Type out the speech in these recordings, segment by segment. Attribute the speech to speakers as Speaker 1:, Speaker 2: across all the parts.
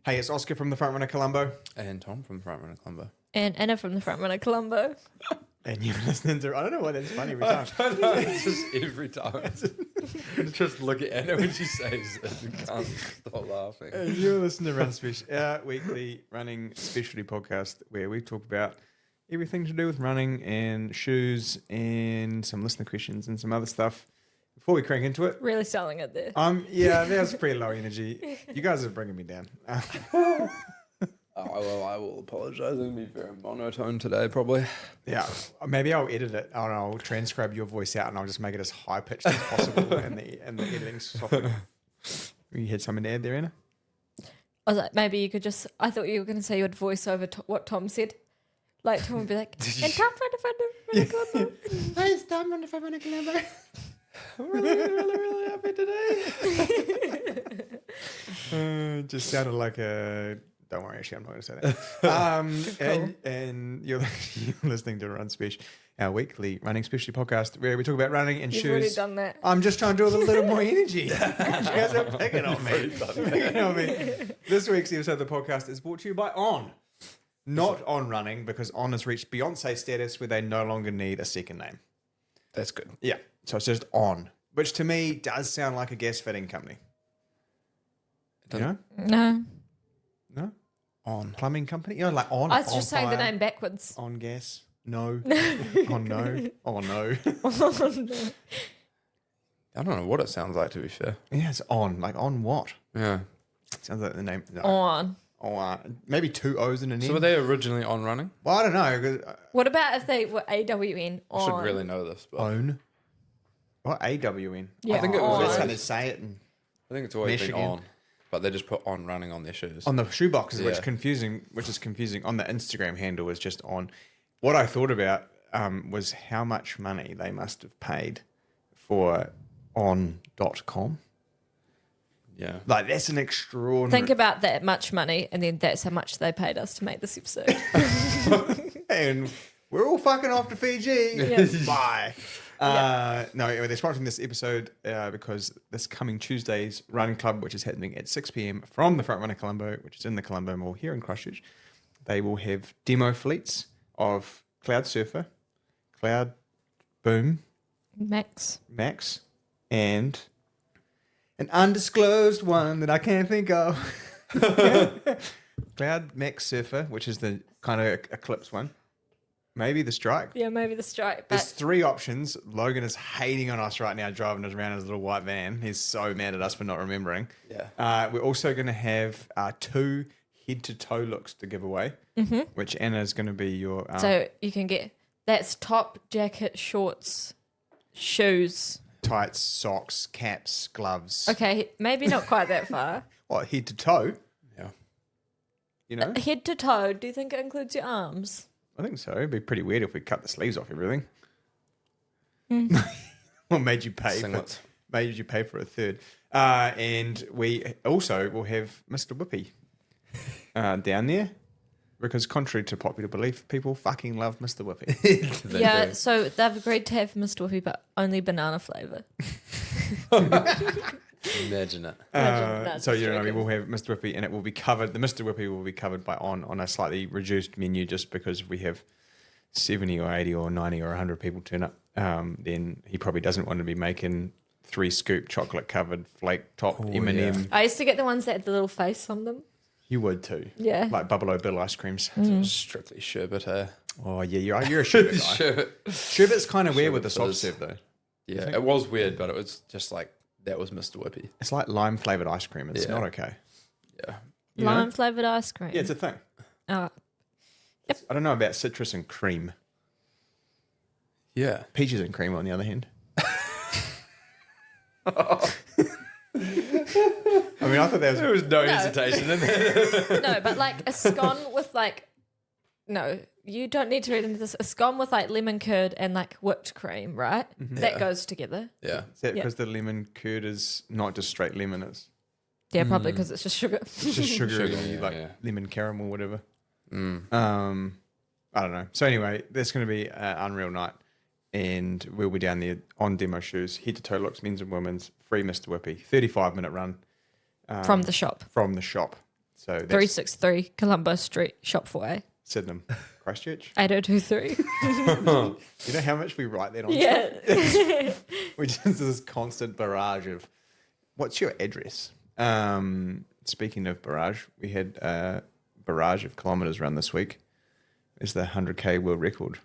Speaker 1: Hey, it's Oska from the Front Runner Colombo.
Speaker 2: And Tom from Front Runner Colombo.
Speaker 3: And Anna from the Front Runner Colombo.
Speaker 1: And you're listening to... I don't know why that's funny every time.
Speaker 2: I don't know, it's just every time. Just look at Anna when she says it and can't stop laughing.
Speaker 1: And you're listening to Run Special, our weekly running specialty podcast where we talk about everything to do with running and shoes and some listener questions and some other stuff. Before we crank into it...
Speaker 3: Really selling it there.
Speaker 1: Yeah, that was pretty low energy. You guys are bringing me down.
Speaker 2: Well, I will apologise. It'll be very monotone today, probably.
Speaker 1: Yeah, maybe I'll edit it and I'll transcribe your voice out and I'll just make it as high pitched as possible and the editing software. You had something to add there, Anna?
Speaker 3: I was like, maybe you could just... I thought you were going to say you would voice over what Tom said. Like, Tom would be like, and Tom from the Front Runner Colombo.
Speaker 1: Hey, it's Tom from the Front Runner Colombo.
Speaker 2: I'm really happy today.
Speaker 1: Just sounded like a... Don't worry, actually, I'm not going to say that.
Speaker 3: Cool.
Speaker 1: And you're listening to Run Special, our weekly running specialty podcast where we talk about running and
Speaker 3: You've
Speaker 1: shoes.
Speaker 3: already done that.
Speaker 1: I'm just trying to do it with a little more energy. You guys are picking on me. This week's episode of the podcast is brought to you by On. Not On Running, because On has reached Beyonce status where they no longer need a second name.
Speaker 2: That's good.
Speaker 1: Yeah, so it's just On, which to me does sound like a gas fitting company. You know?
Speaker 3: No.
Speaker 1: No?
Speaker 2: On.
Speaker 1: Plumbing company? You know, like On.
Speaker 3: I was
Speaker 1: on
Speaker 3: just saying the
Speaker 1: fire,
Speaker 3: name backwards.
Speaker 1: On gas? No. On no. Oh no.
Speaker 2: I don't know what it sounds like, to be fair.
Speaker 1: Yeah, it's On. Like on what?
Speaker 2: Yeah.
Speaker 1: Sounds like the name. No.
Speaker 3: On.
Speaker 1: Maybe two O's and an N.
Speaker 2: So were they originally on running?
Speaker 1: Well, I don't know. 'Cause,
Speaker 3: What about if they were AWN?
Speaker 2: I should really know this, but
Speaker 1: Own. What? AWN?
Speaker 3: Yeah,
Speaker 2: I think it was
Speaker 1: That's how
Speaker 3: on.
Speaker 1: they say it. And
Speaker 2: I think it's always
Speaker 1: Michigan.
Speaker 2: been on. But they just put on running on their shoes.
Speaker 1: on the shoe boxes, which
Speaker 2: Yeah.
Speaker 1: is confusing. On the Instagram handle is just On. What I thought about was how much money they must have paid for on.com.
Speaker 2: Yeah.
Speaker 1: Like, that's an extraordinary...
Speaker 3: Think about that much money, and then that's how much they paid us to make this episode.
Speaker 1: And we're all fucking off to Fiji.
Speaker 3: Yes.
Speaker 1: Bye. No, anyway, they're sponsoring this episode because this coming Tuesday's Run Club, which is happening at 6 p.m. from the Front Runner Colombo, which is in the Colombo Mall here in Christchurch, they will have demo fleets of Cloud Surfer, Cloud Boom,
Speaker 3: Max.
Speaker 1: and an undisclosed one that I can't think of. Cloud Max Surfer, which is the kind of Eclipse one. Maybe the Strike.
Speaker 3: Yeah, maybe the Strike.
Speaker 1: There's
Speaker 3: But
Speaker 1: three options. Logan is hating on us right now, driving us around in his little white van. He's so mad at us for not remembering.
Speaker 2: Yeah.
Speaker 1: We're also going to have 2 head-to-toe looks to give away, which Anna is going to be your...
Speaker 3: so you can get... That's top, jacket, shorts, shoes.
Speaker 1: tights, socks, caps, gloves.
Speaker 3: Okay, maybe not quite that far.
Speaker 1: What, head-to-toe?
Speaker 2: Yeah.
Speaker 1: You know?
Speaker 3: Head to toe, do you think it includes your arms?
Speaker 1: I think so. It'd be pretty weird if we cut the sleeves off everything. What made you pay
Speaker 2: Singlets.
Speaker 1: for a third? And we also will have Mr. Whippy down there because, contrary to popular belief, people fucking love Mr. Whippy.
Speaker 2: They
Speaker 3: Yeah,
Speaker 2: do.
Speaker 3: so they've agreed to have Mr. Whippy, but only banana flavour.
Speaker 2: Imagine it.
Speaker 3: That's
Speaker 1: So, you know, we
Speaker 3: joking.
Speaker 1: will have Mr. Whippy and it will be covered. The Mr. Whippy will be covered by on a slightly reduced menu just because we have 70 or 80 or 90 or 100 people turn up. Then he probably doesn't want to be making 3 scoop chocolate covered flake top M&M.
Speaker 2: yeah.
Speaker 3: I used to get the ones that had the little face on them.
Speaker 1: You would too.
Speaker 3: Yeah.
Speaker 1: Like Bubble O Bill ice creams.
Speaker 2: Strictly sherbet, eh?
Speaker 1: Oh, yeah, you're a sherbet guy.
Speaker 2: Sherbet.
Speaker 1: Sherbet's kind of weird with the
Speaker 2: Sherbet
Speaker 1: soft
Speaker 2: fizz.
Speaker 1: serve, though.
Speaker 2: Yeah, it was weird, but it was just like, that was Mr. Whippy.
Speaker 1: It's like lime flavoured ice cream. It's
Speaker 2: Yeah.
Speaker 1: not okay.
Speaker 2: Yeah.
Speaker 1: You know?
Speaker 3: Lime flavoured ice cream.
Speaker 1: Yeah, it's a thing.
Speaker 3: Oh,
Speaker 1: I don't know about citrus and cream.
Speaker 2: Yeah.
Speaker 1: Peaches and cream, on the other hand. I mean, I thought that was...
Speaker 2: There was no hesitation in there.
Speaker 3: no, but like a scone with like... No, you don't need to read into this. A scone with like lemon curd and like whipped cream, right? That
Speaker 2: Yeah.
Speaker 3: goes together.
Speaker 2: Yeah.
Speaker 1: Is that
Speaker 3: Yeah.
Speaker 1: because the lemon curd is not just straight lemon, it's
Speaker 3: Yeah, probably because it's just sugar.
Speaker 1: just sugary,
Speaker 2: Sugar, yeah,
Speaker 1: like
Speaker 2: yeah.
Speaker 1: lemon caramel, whatever.
Speaker 2: Mm.
Speaker 1: I don't know. So anyway, that's going to be an unreal night. And we'll be down there on demo shoes, head to toe looks, men's and women's, free Mr. Whippy, 35-minute run
Speaker 3: From the shop.
Speaker 1: from the shop. So that's
Speaker 3: 363 Colombo Street, Shop 4A.
Speaker 1: Sydenham, Christchurch.
Speaker 3: 8023.
Speaker 1: You know how much we write that on?
Speaker 3: Yeah.
Speaker 1: We just this constant barrage of, what's your address? Speaking of barrage, we had a barrage of kilometres run this week. Is the 100k world record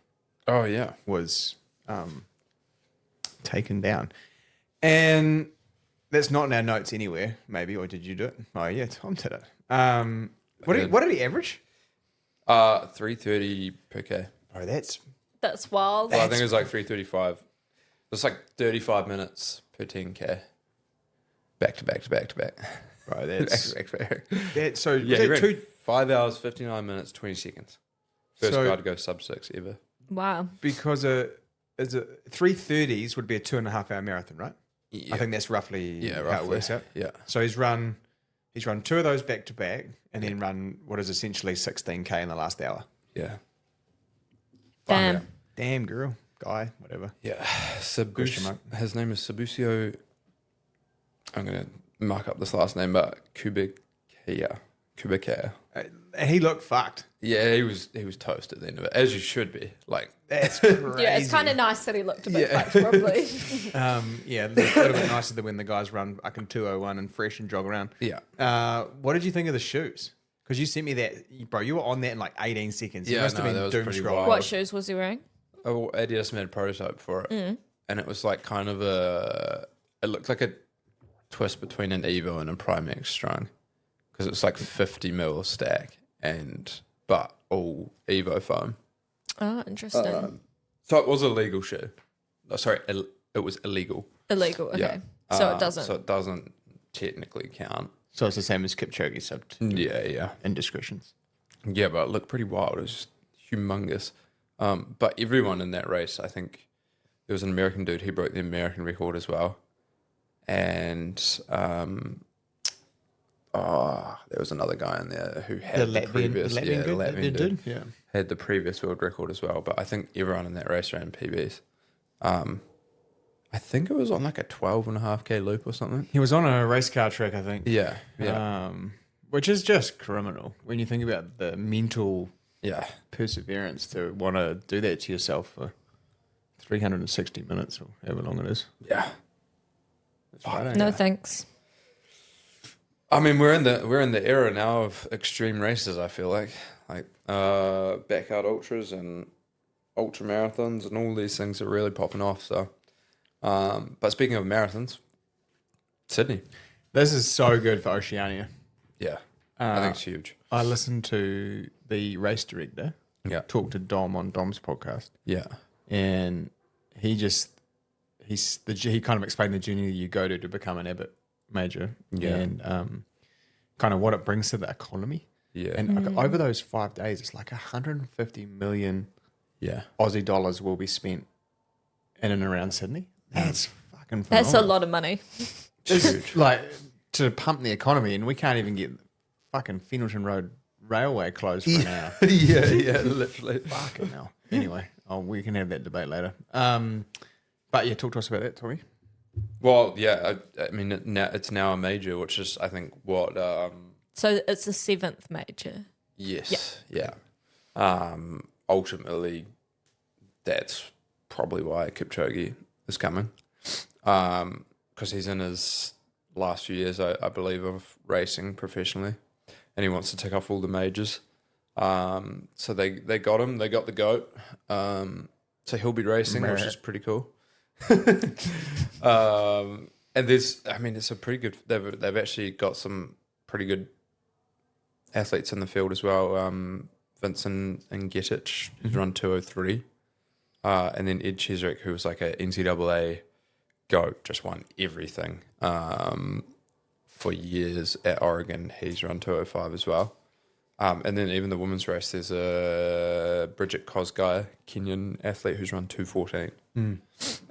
Speaker 2: Oh, yeah.
Speaker 1: was taken down. And that's not in our notes anywhere, maybe, or did you do it? Oh, yeah, Tom did it. What did he average?
Speaker 2: 330 per K.
Speaker 1: Oh, that's
Speaker 3: That's wild.
Speaker 2: Well, I think it was like 335. It's like 35 minutes per 10K. Back to back to back to back.
Speaker 1: bro. That's
Speaker 2: Back to back to back.
Speaker 1: that. So
Speaker 2: Yeah,
Speaker 1: was
Speaker 2: he
Speaker 1: that
Speaker 2: ran 5 hours, 59 minutes, 20 seconds. First
Speaker 1: So-
Speaker 2: guy to go sub 6 ever.
Speaker 3: Wow.
Speaker 1: because is it 3:30s would be a 2.5 hour marathon, right?
Speaker 2: Yeah.
Speaker 1: I think that's roughly how
Speaker 2: roughly.
Speaker 1: it works out.
Speaker 2: Yeah.
Speaker 1: So he's run two of those back to back, and then run what is essentially 16k in the last hour.
Speaker 2: Yeah.
Speaker 3: Damn.
Speaker 2: Yeah.
Speaker 1: Damn, girl, guy, whatever.
Speaker 2: Yeah.
Speaker 1: Question mark.
Speaker 2: His name is Sabusio. I'm going to mark up this last name, but Kubikea.
Speaker 1: And he looked fucked.
Speaker 2: Yeah, he was toast at the end of it, as you should be. Like,
Speaker 1: That's crazy.
Speaker 3: Yeah, it's kind of nice that he looked a bit
Speaker 2: Yeah.
Speaker 3: fucked, probably.
Speaker 1: Yeah, a little bit nicer than when the guys run fucking 201 and fresh and jog around.
Speaker 2: yeah.
Speaker 1: What did you think of the shoes? Because you sent me that, bro. You were on that in like 18 seconds. You
Speaker 2: Yeah,
Speaker 1: must have
Speaker 2: no,
Speaker 1: been
Speaker 2: that was
Speaker 1: doom
Speaker 2: pretty
Speaker 1: scrolling.
Speaker 2: wild.
Speaker 3: What shoes was he wearing?
Speaker 2: Oh, Adidas made a prototype for it, and it was like kind of it looked like a twist between an Evo and a Primex strung, because it's like 50 mil stack, but all Evo foam.
Speaker 3: Oh, interesting.
Speaker 2: So it was a legal shoe. Oh, sorry, it was illegal.
Speaker 3: Illegal. Okay.
Speaker 2: Yeah.
Speaker 3: So it doesn't.
Speaker 2: So it doesn't technically count.
Speaker 1: So it's the same as Kipchoge, so
Speaker 2: Yeah.
Speaker 1: indiscretions.
Speaker 2: Yeah, but it looked pretty wild. It was just humongous. But everyone in that race, I think there was an American dude, he broke the American record as well. And there was another guy in there who had the previous Latvian dude
Speaker 1: Yeah.
Speaker 2: had the previous world record as well. But I think everyone in that race ran PBs. I think it was on like a 12.5K loop or something.
Speaker 1: He was on a race car track, I think.
Speaker 2: Yeah.
Speaker 1: Which is just criminal when you think about the mental
Speaker 2: Yeah.
Speaker 1: perseverance to want to do that to yourself for 360 minutes or however long it is.
Speaker 2: Yeah.
Speaker 1: That's right,
Speaker 3: No thanks.
Speaker 2: I mean, we're in the era now of extreme races. I feel like backyard ultras and ultra marathons and all these things are really popping off. So, but speaking of marathons, Sydney,
Speaker 1: This is so good for Oceania.
Speaker 2: yeah, I think it's huge.
Speaker 1: I listened to the race director
Speaker 2: Yeah,
Speaker 1: talk to Dom on Dom's podcast,
Speaker 2: yeah,
Speaker 1: and he kind of explained the journey you go to become an Abbott major,
Speaker 2: Yeah.
Speaker 1: and kind of what it brings to the economy.
Speaker 2: yeah,
Speaker 1: And like, over those 5 days, it's like 150 million
Speaker 2: yeah.
Speaker 1: Aussie dollars will be spent in and around Sydney. That's fucking phenomenal.
Speaker 3: That's a lot of money.
Speaker 1: It's like to pump the economy, and we can't even get fucking Fenelton Road Railway closed for an hour.
Speaker 2: yeah, literally.
Speaker 1: Fucking hell. Anyway, we can have that debate later. But yeah, talk to us about that, Tommy.
Speaker 2: Well, yeah, I mean, it's now a major, which is, I think, what.
Speaker 3: So it's the 7th major.
Speaker 2: Yes, yeah. Ultimately, that's probably why Kipchoge is coming, because he's in his last few years, I believe, of racing professionally, and he wants to tick off all the majors. So they got him. They got the GOAT. So he'll be racing, which is pretty cool. And it's a pretty good. They've actually got some pretty good athletes in the field as well. Vincent and Getich, who's run 203, and then Ed Chesrick, who was like a NCAA GOAT, just won everything for years at Oregon. He's run 205 as well. And then even the women's race, there's a Bridget Kosgei, Kenyan athlete, who's run 214.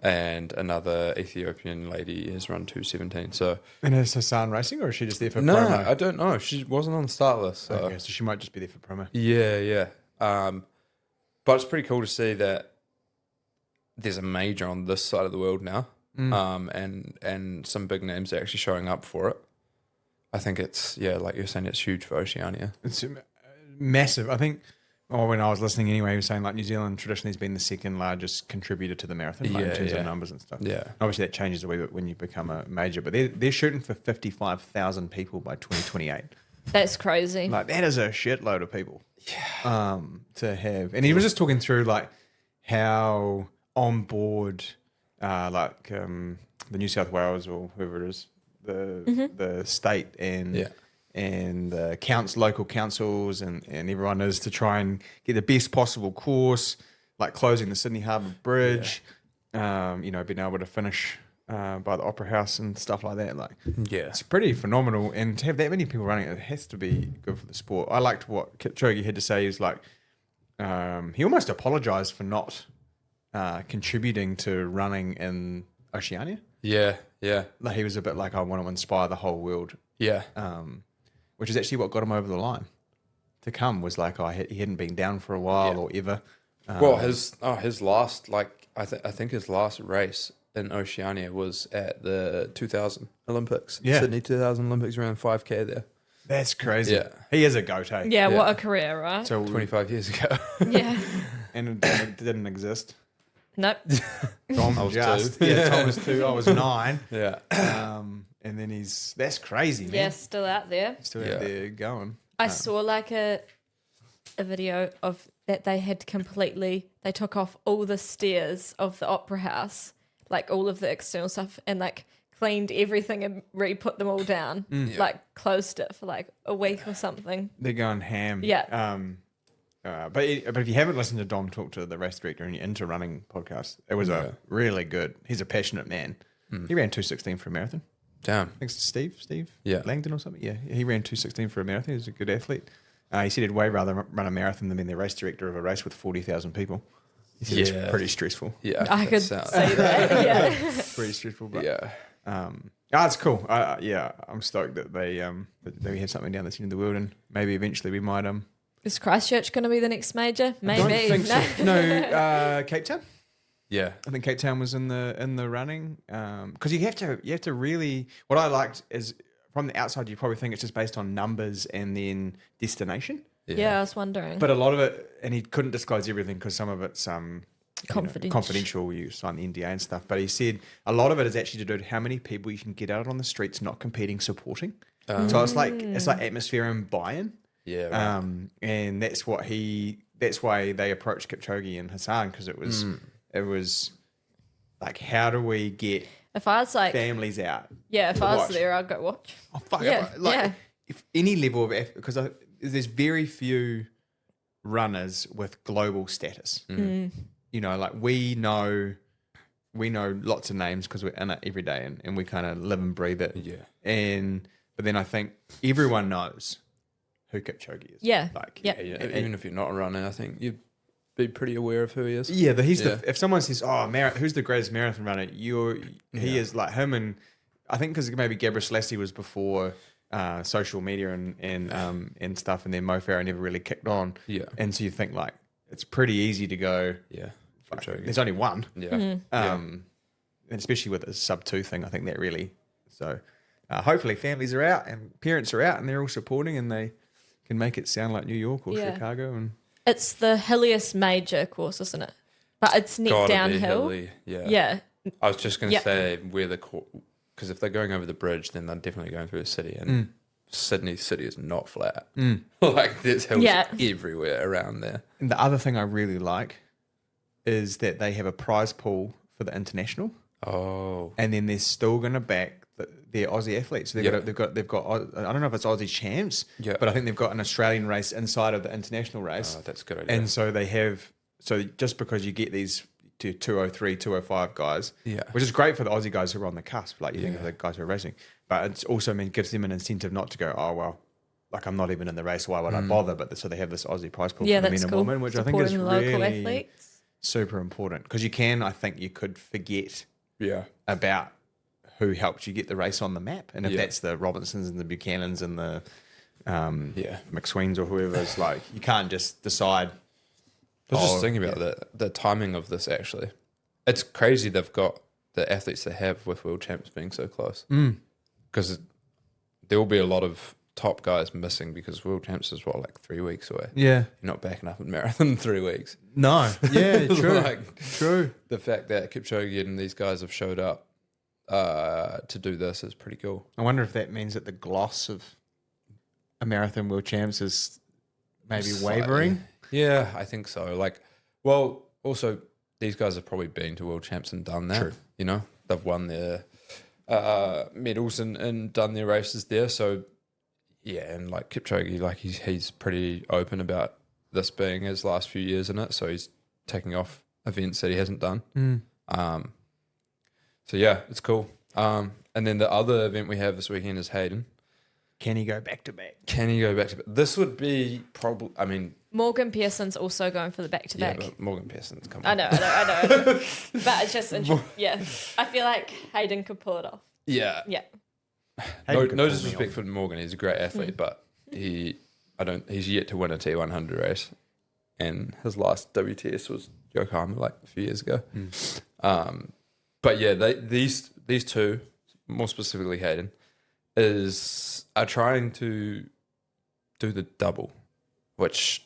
Speaker 2: And another Ethiopian lady has run 217. So,
Speaker 1: And is Hassan racing, or is she just there for
Speaker 2: no,
Speaker 1: promo?
Speaker 2: I don't know. She wasn't on the start list. So.
Speaker 1: Okay, so she might just be there for promo.
Speaker 2: Yeah. But it's pretty cool to see that there's a major on this side of the world now, and some big names are actually showing up for it. I think it's, like you're saying, it's huge for Oceania.
Speaker 1: It's massive. I think, when I was listening anyway, he was saying like New Zealand traditionally has been the second largest contributor to the marathon, like, in terms of numbers and stuff.
Speaker 2: Yeah.
Speaker 1: Obviously, that changes a wee bit when you become a major, but they're shooting for 55,000 people by 2028.
Speaker 3: That's crazy.
Speaker 1: Like, that is a shitload of people. Yeah. To have. And he was just talking through like how on board, the New South Wales or whoever it is, the state and the local councils and everyone is to try and get the best possible course, like closing the Sydney Harbour Bridge, being able to finish by the Opera House and stuff like that. Like, it's pretty phenomenal. And to have that many people running it has to be good for the sport. I liked what Kipchoge had to say. He was like, he almost apologised for not contributing to running in Oceania.
Speaker 2: Yeah.
Speaker 1: Like, he was a bit like, I want to inspire the whole world.
Speaker 2: Yeah.
Speaker 1: Which is actually what got him over the line to come, was like, he hadn't been down for a while or ever.
Speaker 2: Well, his last, like, I think his last race in Oceania was at the 2000 Olympics.
Speaker 1: Yeah.
Speaker 2: Sydney 2000 Olympics, around 5K there.
Speaker 1: That's crazy.
Speaker 2: Yeah.
Speaker 1: He is a goat, eh?
Speaker 3: yeah, what a career, right?
Speaker 1: So
Speaker 2: 25 years ago.
Speaker 3: Yeah.
Speaker 1: and it didn't exist.
Speaker 3: Nope.
Speaker 1: Tom
Speaker 2: I was
Speaker 1: just,
Speaker 2: 2.
Speaker 1: yeah, Tom was 2. I was 9.
Speaker 2: Yeah.
Speaker 1: And then that's crazy, man.
Speaker 3: Yeah, still out there.
Speaker 1: Still out there going.
Speaker 3: I saw like a video of that they took off all the stairs of the Opera House, like all of the external stuff, and like cleaned everything and re-put them all down, like closed it for like a week or something.
Speaker 1: They're going ham.
Speaker 3: Yeah.
Speaker 1: But if you haven't listened to Dom talk to the race director and you're into running podcast, it was a really good. He's a passionate man. He ran 2:16 for a marathon.
Speaker 2: Damn.
Speaker 1: Thanks to Steve
Speaker 2: Yeah.
Speaker 1: Langdon or something. Yeah, he ran 2:16 for a marathon. He's a good athlete. He said he'd way rather run a marathon than be the race director of a race with 40,000 people. He said it's pretty stressful.
Speaker 2: Yeah.
Speaker 3: I could see that. Yeah.
Speaker 1: Pretty stressful. But,
Speaker 2: Yeah.
Speaker 1: it's cool. I'm stoked that they have something down this end of the world, and maybe eventually we might
Speaker 3: Is Christchurch going to be the next major? Maybe.
Speaker 1: Don't think so. No, Cape Town.
Speaker 2: Yeah.
Speaker 1: I think Cape Town was in the running, because you have to really. What I liked is, from the outside, you probably think it's just based on numbers and then destination.
Speaker 3: Yeah, I was wondering.
Speaker 1: But a lot of it, and he couldn't disclose everything because some of it's confidential. You sign the NDA and stuff. But he said a lot of it is actually to do with how many people you can get out on the streets, not competing, supporting. So it's like atmosphere and buy-in.
Speaker 2: Yeah. Right.
Speaker 1: And that's why they approached Kipchoge and Hassan, because it was like, how do we get
Speaker 3: if I was like
Speaker 1: families out?
Speaker 3: Yeah, if I was
Speaker 1: watch?
Speaker 3: there, I'd go watch.
Speaker 1: Oh fuck!
Speaker 3: Yeah,
Speaker 1: If any level of because there's very few runners with global status. You know, like we know lots of names because we're in it every day and we kind of live and breathe it.
Speaker 2: Yeah.
Speaker 1: But then I think everyone knows who Kipchoge is.
Speaker 3: Yeah.
Speaker 1: Like,
Speaker 3: yeah.
Speaker 2: Even if you're not running, I think you'd be pretty aware of who he is.
Speaker 1: Yeah, if someone says, who's the greatest marathon runner? He is like him, and I think because maybe Gabriel Selassie was before social media and stuff, and then Mo Farah never really kicked on.
Speaker 2: Yeah.
Speaker 1: And so you think like it's pretty easy to go.
Speaker 2: Yeah.
Speaker 1: There's only one.
Speaker 2: Yeah.
Speaker 1: And especially with the sub 2 thing, I think that really. So hopefully families are out and parents are out and they're all supporting and they can make it sound like New York or Chicago. And
Speaker 3: it's the hilliest major course, isn't it? But it's neck downhill. Yeah.
Speaker 2: I was just going to say where because if they're going over the bridge, then they're definitely going through the city, and Sydney city is not flat. Like there's hills everywhere around there.
Speaker 1: And the other thing I really like is that they have a prize pool for the international.
Speaker 2: Oh.
Speaker 1: And then they're still going to back their Aussie athletes. So they've got I don't know if it's Aussie champs, but I think they've got an Australian race inside of the international race.
Speaker 2: Oh, that's a good idea.
Speaker 1: And so they have, just because you get these 203, 205 guys, which is great for the Aussie guys who are on the cusp, like you think of the guys who are racing, but it's also gives them an incentive not to go, oh, well, like I'm not even in the race, why would I bother? But so they have this Aussie prize pool for the men and women, which I think is really
Speaker 3: athletes.
Speaker 1: Super important, because I think you could forget about who helped you get the race on the map. And if that's the Robinsons and the Buchanans and the McSweens or whoever, it's like you can't just decide.
Speaker 2: I was just thinking about the timing of this, actually. It's crazy they've got the athletes they have with world champs being so close. Because there will be a lot of top guys missing because World Champs is like 3 weeks away.
Speaker 1: Yeah.
Speaker 2: You're not backing up in marathon in 3 weeks.
Speaker 1: No. Yeah, true. True.
Speaker 2: The fact that Kipchoge and these guys have showed up to do this is pretty cool.
Speaker 1: I wonder if that means that the gloss of a marathon world champs is maybe wavering.
Speaker 2: Yeah, I think so. Like, well, also these guys have probably been to world champs and done that.
Speaker 1: True.
Speaker 2: You know, they've won their medals and done their races there. So yeah, and like Kipchoge, like he's pretty open about this being his last few years in it. So he's taking off events that he hasn't done. So yeah, it's cool. And then the other event we have this weekend is Hayden.
Speaker 1: Can he go back to back?
Speaker 2: This would be probably, I mean...
Speaker 3: Morgan Pearson's also going for the back-to-back.
Speaker 2: Yeah, but Morgan Pearson's coming.
Speaker 3: I know. But it's just, yeah. I feel like Hayden could pull it off.
Speaker 2: Yeah.
Speaker 3: Yeah.
Speaker 2: No disrespect for Morgan. He's a great athlete, but he's yet to win a T100 race. And his last WTS was Yokohama like a few years ago. But yeah, these two, more specifically Hayden, are trying to do the double, which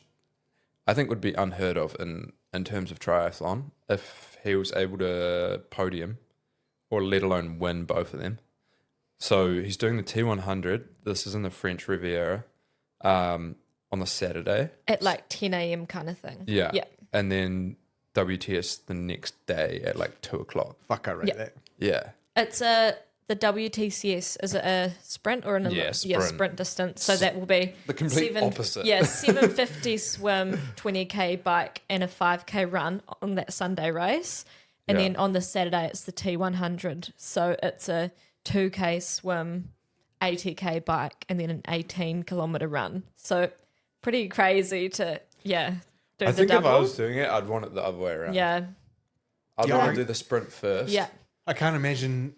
Speaker 2: I think would be unheard of in terms of triathlon if he was able to podium or let alone win both of them. So he's doing the T100. This is in the French Riviera on the Saturday.
Speaker 3: At like 10 a.m. kind of thing.
Speaker 2: Yeah. And then WTS the next day at like 2 o'clock.
Speaker 1: Fuck, I read that.
Speaker 2: Yeah.
Speaker 3: It's the WTCS, is it a sprint or an sprint distance? So that will be
Speaker 2: the complete opposite.
Speaker 3: Yeah, 750 swim, 20k bike, and a 5k run on that Sunday race. And then on the Saturday, it's the T100. So it's a 2k swim, 80k bike, and then an 18-kilometer run. So pretty crazy to do
Speaker 2: I
Speaker 3: the
Speaker 2: think
Speaker 3: double.
Speaker 2: if I was doing it, I'd want it the other way around.
Speaker 3: Yeah.
Speaker 2: I'd want to do the sprint first.
Speaker 3: Yeah.
Speaker 1: I can't imagine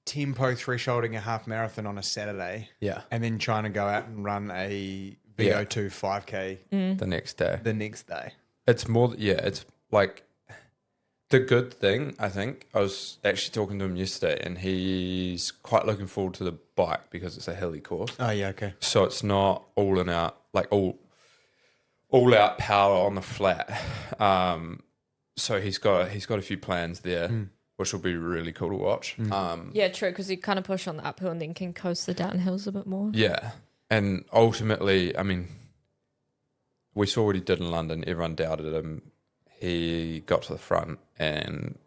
Speaker 1: tempo thresholding a half marathon on a Saturday.
Speaker 2: Yeah.
Speaker 1: And then trying to go out and run a VO2 5K
Speaker 2: The next day.
Speaker 1: the next day.
Speaker 2: It's more, it's like the good thing, I think. I was actually talking to him yesterday and he's quite looking forward to the bike because it's a hilly course.
Speaker 1: Oh, yeah, okay.
Speaker 2: So it's not all in out, like all out power on the flat. So he's got a few plans there, which will be really cool to watch.
Speaker 3: Yeah, true, because you kind of push on the uphill and then can coast the downhills a bit more.
Speaker 2: Yeah. And ultimately, I mean, we saw what he did in London. Everyone doubted him. He got to the front, and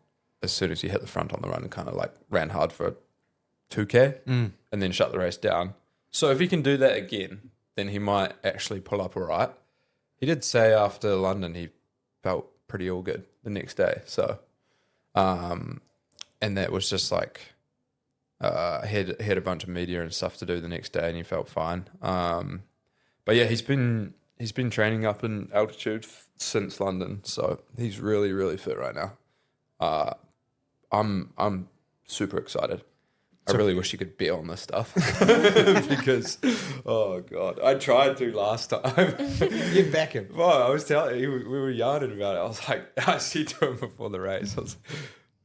Speaker 2: as soon as he hit the front on the run, kind of like ran hard for a 2K and then shut the race down. So if he can do that again, then he might actually pull up all right. He did say after London he felt pretty all good the next day. So, and that was just like he had a bunch of media and stuff to do the next day, and he felt fine. But yeah, he's been training up in altitude since London, so he's really, really fit right now. I'm super excited. I really wish you could bet on this stuff because, oh God, I tried to last time.
Speaker 1: You back him.
Speaker 2: Well, I was telling you, we were yarning about it. I was like, I said to him before the race,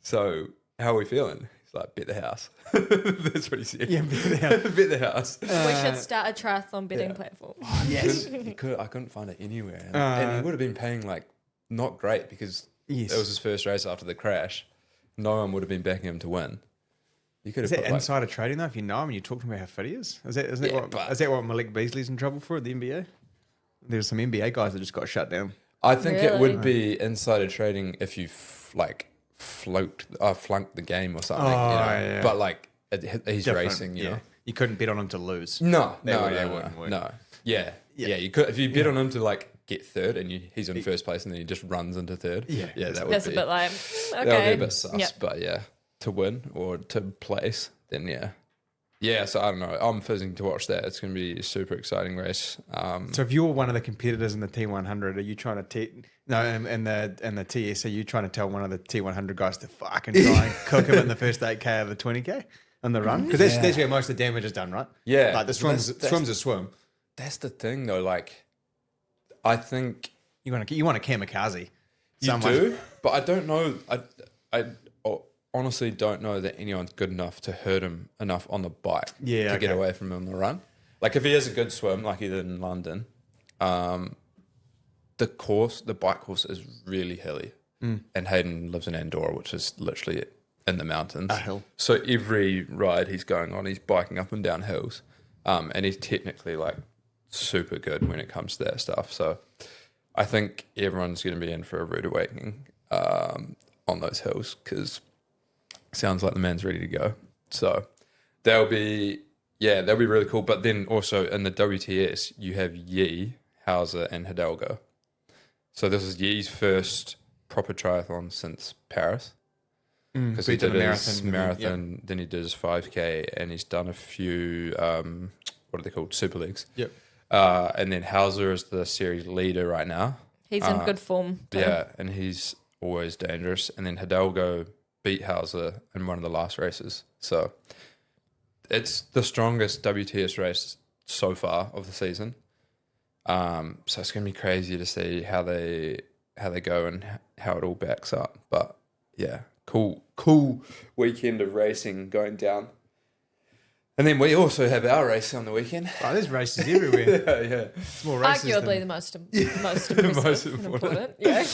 Speaker 2: so how are we feeling? He's like, bet the house. That's what he said.
Speaker 1: Yeah, bet the house.
Speaker 2: Bet the house.
Speaker 3: We should start a triathlon betting platform.
Speaker 1: Yes.
Speaker 2: I couldn't find it anywhere. And he would have been paying like not great because it was his first race after the crash. No one would have been backing him to win. You could have
Speaker 1: Is that
Speaker 2: put,
Speaker 1: insider trading though? If you know him and you talk to him about how fit he is, is that what Malik Beasley's in trouble for at the NBA? There's some NBA guys that just got shut down.
Speaker 2: I think it
Speaker 3: Really?
Speaker 2: would be insider trading if you flunked the game or something.
Speaker 1: Yeah.
Speaker 2: But like he's
Speaker 1: Different,
Speaker 2: racing, you know.
Speaker 1: You couldn't bet on him to lose.
Speaker 2: No,
Speaker 1: That wouldn't work.
Speaker 2: no. Yeah. You could if you bet on him to like get third and he's in first place and then he just runs into third.
Speaker 1: Yeah.
Speaker 2: that would
Speaker 3: That's
Speaker 2: be
Speaker 3: a bit like, okay.
Speaker 2: that would be a bit sus.
Speaker 3: Yep.
Speaker 2: But yeah, to win or to place, then yeah. So I don't know. I'm fizzing to watch that. It's going to be a super exciting race.
Speaker 1: So if you're one of the competitors in the T100, are you trying to in the TS, are you trying to tell one of the T100 guys to fucking try and cook him in the first 8K of the 20K on the run? Because that's where most of the damage is done, right?
Speaker 2: Yeah.
Speaker 1: Like the swim's a swim.
Speaker 2: That's the thing though. Like, I think
Speaker 1: You want a kamikaze.
Speaker 2: you do, but I don't know. I honestly don't know that anyone's good enough to hurt him enough on the bike to get away from him on the run. Like if he has a good swim, like he did in London, the bike course is really hilly. And Hayden lives in Andorra, which is literally in the mountains.
Speaker 1: A hill.
Speaker 2: So every ride he's going on, he's biking up and down hills. And he's technically like super good when it comes to that stuff. So I think everyone's going to be in for a rude awakening on those hills, because it sounds like the man's ready to go. So they'll be really cool. But then also in the WTS, you have Yi, Hauser, and Hidalgo. So this is Yi's first proper triathlon since Paris. Because he did his marathon, then he did his 5K, and he's done a few, what are they called, super leagues.
Speaker 1: Yep.
Speaker 2: And then Hauser is the series leader right now.
Speaker 3: He's in good form too.
Speaker 2: Yeah, and he's always dangerous. And then Hidalgo beat Hauser in one of the last races. So it's the strongest WTS race so far of the season. So it's going to be crazy to see how they go and how it all backs up. But yeah, cool weekend of racing going down. And then we also have our race on the weekend.
Speaker 1: Oh, there's races everywhere.
Speaker 2: yeah.
Speaker 1: It's more races
Speaker 3: Arguably the most impressive
Speaker 2: most
Speaker 3: and
Speaker 2: important.
Speaker 3: Yeah.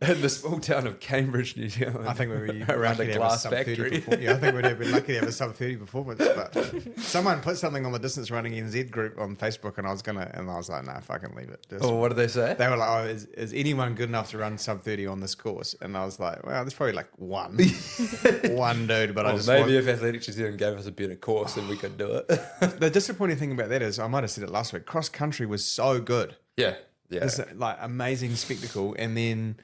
Speaker 2: In the small town of Cambridge, New Zealand.
Speaker 1: I think we'd be
Speaker 2: around
Speaker 1: lucky
Speaker 2: a
Speaker 1: to
Speaker 2: glass
Speaker 1: have a sub-30
Speaker 2: factory.
Speaker 1: I think we'd be lucky to have a sub-30 performance. But someone put something on the Distance Running NZ group on Facebook, and I was like, nah, fucking leave it.
Speaker 2: Oh, what did they say?
Speaker 1: They were like, oh, is anyone good enough to run sub-30 on this course? And I was like, well, there's probably like one dude, but I just
Speaker 2: maybe if Athletics New Zealand gave us a better course, then we could do it.
Speaker 1: The disappointing thing about that is, I might have said it last week, cross country was so good.
Speaker 2: Yeah.
Speaker 1: It's like amazing spectacle, and then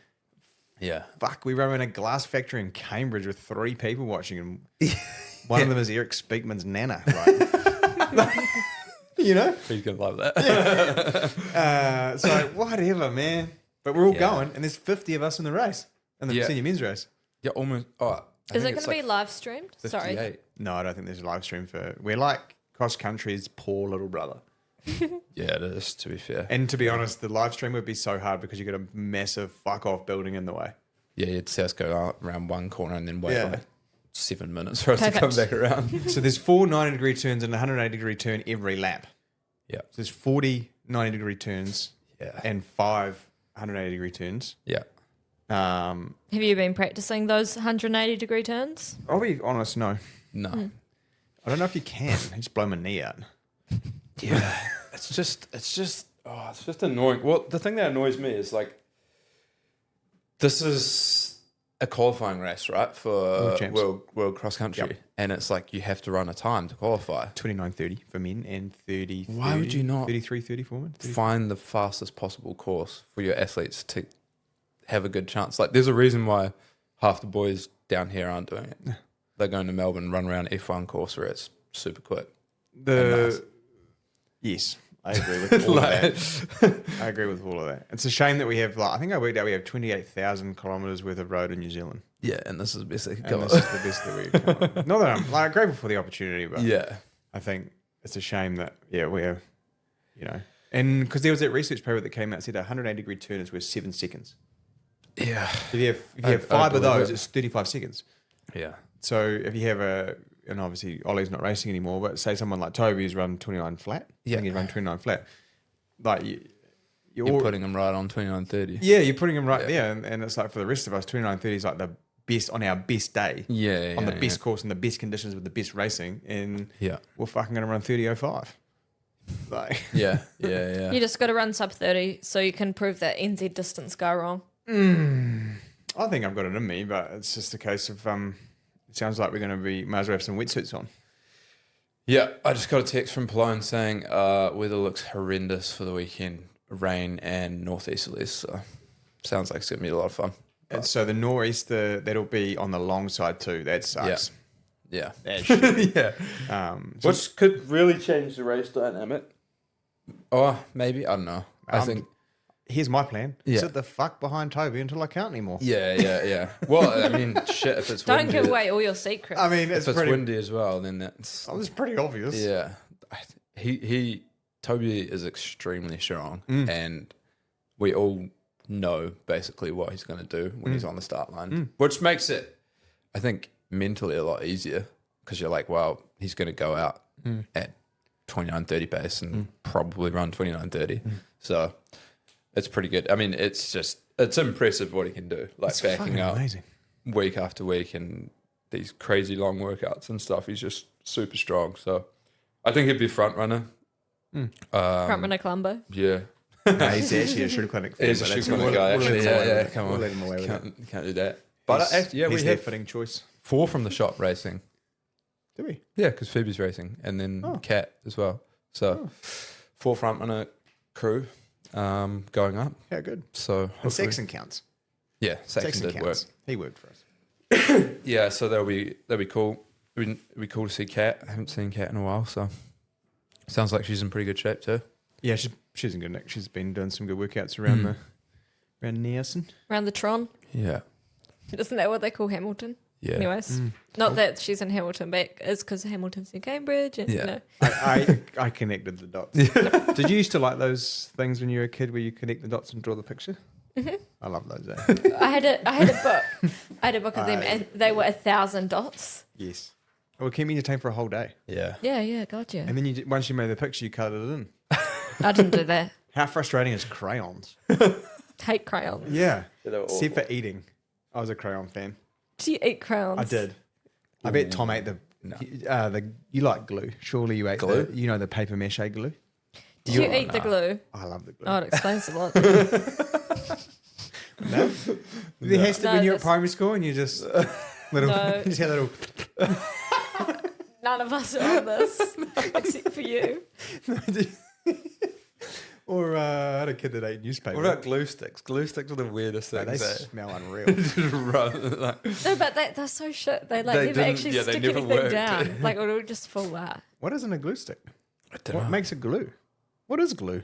Speaker 2: Yeah.
Speaker 1: fuck, we run in a glass factory in Cambridge with 3 people watching, and one of them is Eric Speakman's nana, right? You know?
Speaker 2: He's going to love that.
Speaker 1: So whatever, man. But we're all going, and there's 50 of us in the race, in the senior men's race.
Speaker 2: Yeah, almost. Oh,
Speaker 3: Is it going to be live streamed? Sorry.
Speaker 2: 58.
Speaker 1: No, I don't think there's a live stream for. We're like cross country's poor little brother.
Speaker 2: Yeah, it is, to be fair.
Speaker 1: And to be honest, the live stream would be so hard because you got a massive fuck off building in the way.
Speaker 2: Yeah, you'd see us go out around one corner and then wait
Speaker 1: Yeah.
Speaker 2: like 7 minutes for us to come back around.
Speaker 1: So there's 4 90-degree turns and a 180-degree turn every lap.
Speaker 2: Yeah.
Speaker 1: So there's 40 90-degree turns
Speaker 2: Yeah.
Speaker 1: and 5 180-degree turns.
Speaker 2: Yeah.
Speaker 3: Have you been practicing those 180-degree turns?
Speaker 1: I'll be honest, no.
Speaker 2: No.
Speaker 1: I don't know if you can. I just blow my knee out.
Speaker 2: Yeah. it's just annoying. Well, the thing that annoys me is like, this is a qualifying race, right? For world cross country.
Speaker 1: Yep.
Speaker 2: And it's like, you have to run a time to qualify.
Speaker 1: 29:30 for men and 30.
Speaker 2: Why would you not
Speaker 1: 33:30 for women?
Speaker 2: find the fastest possible course for your athletes to have a good chance? Like, there's a reason why half the boys down here aren't doing it. They're going to Melbourne, run around F1 course where it's super quick.
Speaker 1: Yes, I agree with all of that. I agree with all of that. It's a shame that we have, like, I think I worked out we have 28,000 kilometres worth of road in New Zealand.
Speaker 2: Yeah, and this is the best they could
Speaker 1: And
Speaker 2: go.
Speaker 1: this is the best that we could come up with. Not that I'm like grateful for the opportunity, but
Speaker 2: Yeah.
Speaker 1: I think it's a shame that, we're, and because there was that research paper that came out that said a 180-degree turn is worth 7 seconds.
Speaker 2: Yeah.
Speaker 1: If you have 5 of those, it's 35 seconds.
Speaker 2: Yeah.
Speaker 1: So if you have and obviously Ollie's not racing anymore, but say someone like Toby who's run 29 flat, I think he's run 29 flat, like
Speaker 2: You're putting them right on 29:30.
Speaker 1: yeah, you're putting him right there, and it's like for the rest of us, 29:30 is like the best on our best day, on the best course and the best conditions with the best racing, and we're fucking gonna run 30:05. Like
Speaker 2: Yeah.
Speaker 3: You just got to run sub 30 so you can prove that NZ distance go wrong.
Speaker 1: I think I've got it in me, but it's just a case of it sounds like we're gonna might as well have some wetsuits on.
Speaker 2: Yeah, I just got a text from Palone saying weather looks horrendous for the weekend. Rain and northeasterlies. So sounds like it's going to be a lot of fun.
Speaker 1: And so the nor'easter, that'll be on the long side too. That sucks.
Speaker 2: Yeah.
Speaker 1: That shit.
Speaker 2: Yeah. Which could really change the race dynamic. Oh, maybe. I don't know. I think...
Speaker 1: Here's my plan.
Speaker 2: Yeah.
Speaker 1: Sit the fuck behind Toby until I can't anymore.
Speaker 2: Yeah. Well, I mean, shit, if it's
Speaker 3: Don't
Speaker 2: windy...
Speaker 3: give away all your secrets.
Speaker 1: I mean,
Speaker 2: If it's windy as well, then that's...
Speaker 1: Oh, it's pretty obvious.
Speaker 2: Yeah. Toby is extremely strong, and we all know basically what he's going to do when he's on the start line, which makes it I think mentally a lot easier because you're like, well, he's going to go out at 29:30 pace and probably run 29:30. So it's pretty good. I mean, it's impressive what he can do. Like
Speaker 1: It's
Speaker 2: backing
Speaker 1: fucking
Speaker 2: up
Speaker 1: amazing.
Speaker 2: week after week and these crazy long workouts and stuff. He's just super strong. So I think he'd be front runner.
Speaker 3: Front Runner Colombo.
Speaker 2: Yeah.
Speaker 1: No, he's actually a shoot clinic fan.
Speaker 2: He's a
Speaker 1: but
Speaker 2: shoot
Speaker 1: that's-
Speaker 2: clinic
Speaker 1: we'll-
Speaker 2: guy,
Speaker 1: we'll let
Speaker 2: actually.
Speaker 1: him away
Speaker 2: Yeah,
Speaker 1: with it.
Speaker 2: come on.
Speaker 1: We'll let him away with it.
Speaker 2: Can't do that. But
Speaker 1: He's-
Speaker 2: we
Speaker 1: he's their
Speaker 2: have
Speaker 1: fitting choice.
Speaker 2: 4 from the shop racing.
Speaker 1: Do we?
Speaker 2: Yeah, because Phoebe's racing, and then Kat as well. So 4 front runner crew going up.
Speaker 1: Yeah, good.
Speaker 2: So
Speaker 1: And
Speaker 2: hopefully-
Speaker 1: Saxon counts.
Speaker 2: yeah, Saxon did work.
Speaker 1: counts. He worked for us.
Speaker 2: Yeah, so that'll be cool. It'll be cool to see Kat. I haven't seen Kat in a while, so sounds like she's in pretty good shape too.
Speaker 1: Yeah, she's in good nick. She's been doing some good workouts around around Nelson.
Speaker 3: Around the Tron.
Speaker 2: Yeah,
Speaker 3: Isn't that what they call Hamilton?
Speaker 2: yeah.
Speaker 3: Anyways. Not that she's in Hamilton, but it's because Hamilton's in Cambridge. And,
Speaker 2: Yeah.
Speaker 3: you know.
Speaker 1: I connected the dots. Did you used to like those things when you were a kid where you connect the dots and draw the picture? Mm-hmm. I love those.
Speaker 3: I had a book of them, and they were 1,000 dots.
Speaker 1: Yes. It would keep me entertained for a whole day.
Speaker 2: Yeah.
Speaker 3: Yeah, gotcha.
Speaker 1: And then once you made the picture, you coloured it in.
Speaker 3: I didn't do that.
Speaker 1: How frustrating is crayons?
Speaker 3: Hate crayons.
Speaker 1: Yeah.
Speaker 2: they were
Speaker 1: Except for eating. I was a crayon fan.
Speaker 3: Do you eat crayons?
Speaker 1: I did. I bet Tom ate the you like glue. Surely you ate
Speaker 2: Glue?
Speaker 1: the paper mache glue.
Speaker 3: Did you eat the glue?
Speaker 1: I love the glue.
Speaker 3: Oh, it explains a lot.
Speaker 1: No? There has to
Speaker 3: No,
Speaker 1: when you're at
Speaker 3: this-
Speaker 1: primary school and you just little
Speaker 3: No.
Speaker 1: just had a little
Speaker 3: None of us are on this, except for you.
Speaker 1: or I had a kid that ate newspaper.
Speaker 2: What about glue sticks? Glue sticks are the weirdest
Speaker 1: No,
Speaker 2: things.
Speaker 1: they
Speaker 2: eh?
Speaker 1: smell unreal.
Speaker 2: Just run, like,
Speaker 3: No, but they're so shit. They
Speaker 2: They
Speaker 3: never
Speaker 2: didn't-
Speaker 3: actually
Speaker 2: yeah, they
Speaker 3: stick
Speaker 2: never
Speaker 3: anything
Speaker 2: worked.
Speaker 3: down. Like it would just fall out.
Speaker 1: What isn't a glue stick?
Speaker 2: I don't
Speaker 1: What
Speaker 2: know.
Speaker 1: makes a glue? What is glue?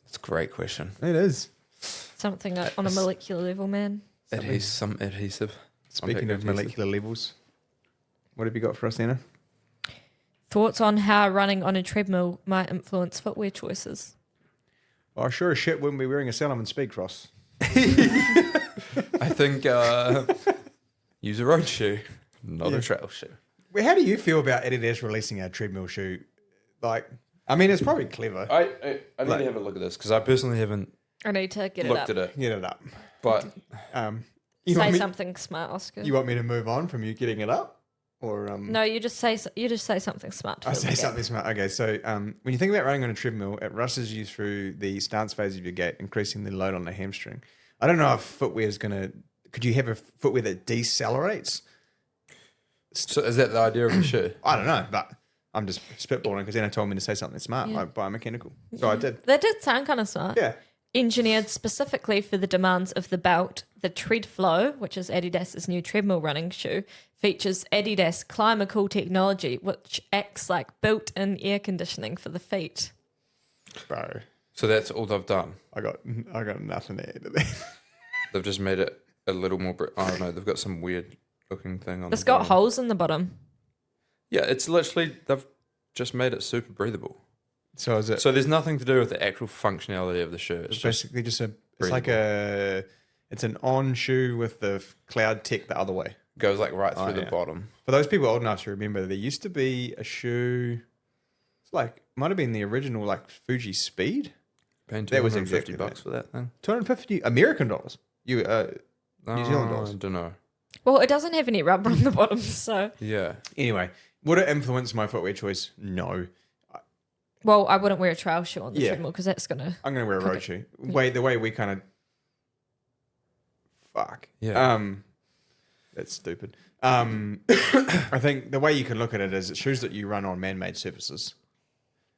Speaker 2: It's a great question.
Speaker 1: It is.
Speaker 3: Something on a molecular level, man.
Speaker 2: Some adhesive.
Speaker 1: Speaking of molecular levels, what have you got for us, Anna?
Speaker 3: Thoughts on how running on a treadmill might influence footwear choices?
Speaker 1: Oh, sure as shit wouldn't be wearing a Salomon Speedcross.
Speaker 2: I think use a road shoe, not a trail shoe.
Speaker 1: Well, how do you feel about Adidas releasing a treadmill shoe? Like, I mean, it's probably clever.
Speaker 2: I need to have a look at this because I personally haven't
Speaker 3: I need to get it
Speaker 2: looked
Speaker 3: up.
Speaker 2: at it.
Speaker 1: Get it up.
Speaker 2: But
Speaker 1: You
Speaker 3: Say
Speaker 1: want me,
Speaker 3: something smart, Oska.
Speaker 1: You want me to move on from you getting it up, or
Speaker 3: No, you just say something smart. To
Speaker 1: I
Speaker 3: fill
Speaker 1: say
Speaker 3: the gap.
Speaker 1: something smart. Okay, so when you think about running on a treadmill, it rushes you through the stance phase of your gait, increasing the load on the hamstring. I don't know if footwear is going to. Could you have a footwear that decelerates?
Speaker 2: so is that the idea of the shoe?
Speaker 1: I don't know, but I'm just spitballing because Anna told me to say something smart,
Speaker 3: Yeah.
Speaker 1: like biomechanical. So I did.
Speaker 3: That did sound kind of smart.
Speaker 1: Yeah.
Speaker 3: Engineered specifically for the demands of the belt, the Tread Flow, which is Adidas's new treadmill running shoe, features Adidas Climacool technology, which acts like built-in air conditioning for the feet.
Speaker 1: Bro,
Speaker 2: So that's all they've done.
Speaker 1: I got nothing to add to that.
Speaker 2: They've just made it a little more. I don't know. They've got some weird looking thing on.
Speaker 3: It's
Speaker 2: the
Speaker 3: got
Speaker 2: bottom.
Speaker 3: holes in the bottom.
Speaker 2: Yeah, it's literally they've just made it super breathable.
Speaker 1: So is it?
Speaker 2: So there's nothing to do with the actual functionality of the shoe. It's
Speaker 1: It's
Speaker 2: just
Speaker 1: basically just a. It's like it's an on shoe with the cloud tech the other way.
Speaker 2: goes like right through the
Speaker 1: yeah.
Speaker 2: bottom.
Speaker 1: For those people old enough to remember, there used to be a shoe. It's like might have been the original like Fuji Speed.
Speaker 2: Paying
Speaker 1: That was
Speaker 2: $250
Speaker 1: exactly
Speaker 2: for that thing.
Speaker 1: $250 American dollars. New Zealand dollars.
Speaker 2: I don't know.
Speaker 3: Well, it doesn't have any rubber on the bottom, so.
Speaker 2: Yeah.
Speaker 1: Anyway, would it influence my footwear choice? No.
Speaker 3: Well, I wouldn't wear a trail shoe on the
Speaker 1: Yeah.
Speaker 3: treadmill because that's gonna.
Speaker 1: I'm going to wear a road
Speaker 3: Okay.
Speaker 1: shoe. The way we kind of. Fuck.
Speaker 2: Yeah.
Speaker 1: That's stupid. I think the way you can look at it is shoes that you run on man-made surfaces,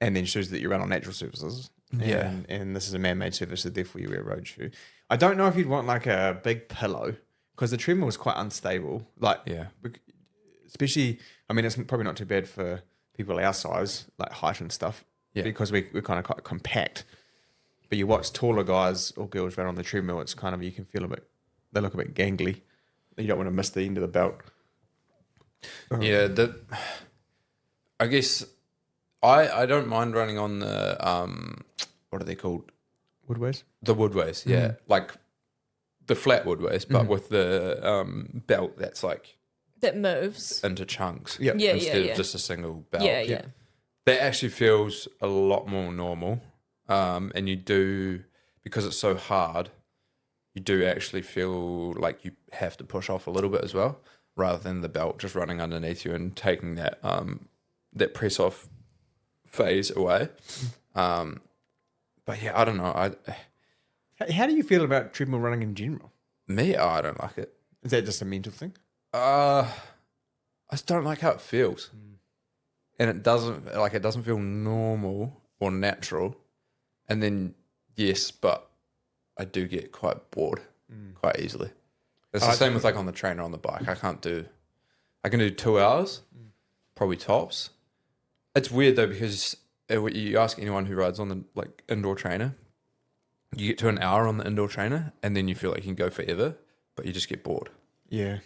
Speaker 1: and then shoes that you run on natural surfaces.
Speaker 2: Yeah.
Speaker 1: And this is a man-made surface, so therefore you wear a road shoe. I don't know if you'd want like a big pillow because the treadmill is quite unstable. Like,
Speaker 2: Yeah.
Speaker 1: especially, I mean, it's probably not too bad for people our size, like height and stuff,
Speaker 2: Yeah.
Speaker 1: because we're kind of quite compact. But you watch taller guys or girls run on the treadmill, it's kind of, you can feel they look a bit gangly. You don't want to miss the end of the belt.
Speaker 2: Yeah. I guess I don't mind running on the what are they called?
Speaker 1: Woodways?
Speaker 2: The woodways. Yeah. Like the flat wood waist, but with the belt that's like
Speaker 3: That moves.
Speaker 2: into chunks.
Speaker 1: Yep.
Speaker 3: Yeah,
Speaker 2: Instead
Speaker 3: yeah.
Speaker 2: of just a single belt.
Speaker 3: Yeah.
Speaker 2: That actually feels a lot more normal. And you do, because it's so hard, you do actually feel like you have to push off a little bit as well, rather than the belt just running underneath you and taking that that press off phase away. But yeah, I don't know.
Speaker 1: How do you feel about treadmill running in general?
Speaker 2: I don't like it.
Speaker 1: Is that just a mental thing?
Speaker 2: I just don't like how it feels, and it doesn't feel normal or natural. And then yes, but I do get quite bored quite easily. It's the same with like on the trainer on the bike. I can do 2 hours, probably tops. It's weird though, because you ask anyone who rides on the like indoor trainer, you get to an hour on the indoor trainer and then you feel like you can go forever, but you just get bored.
Speaker 1: Yeah.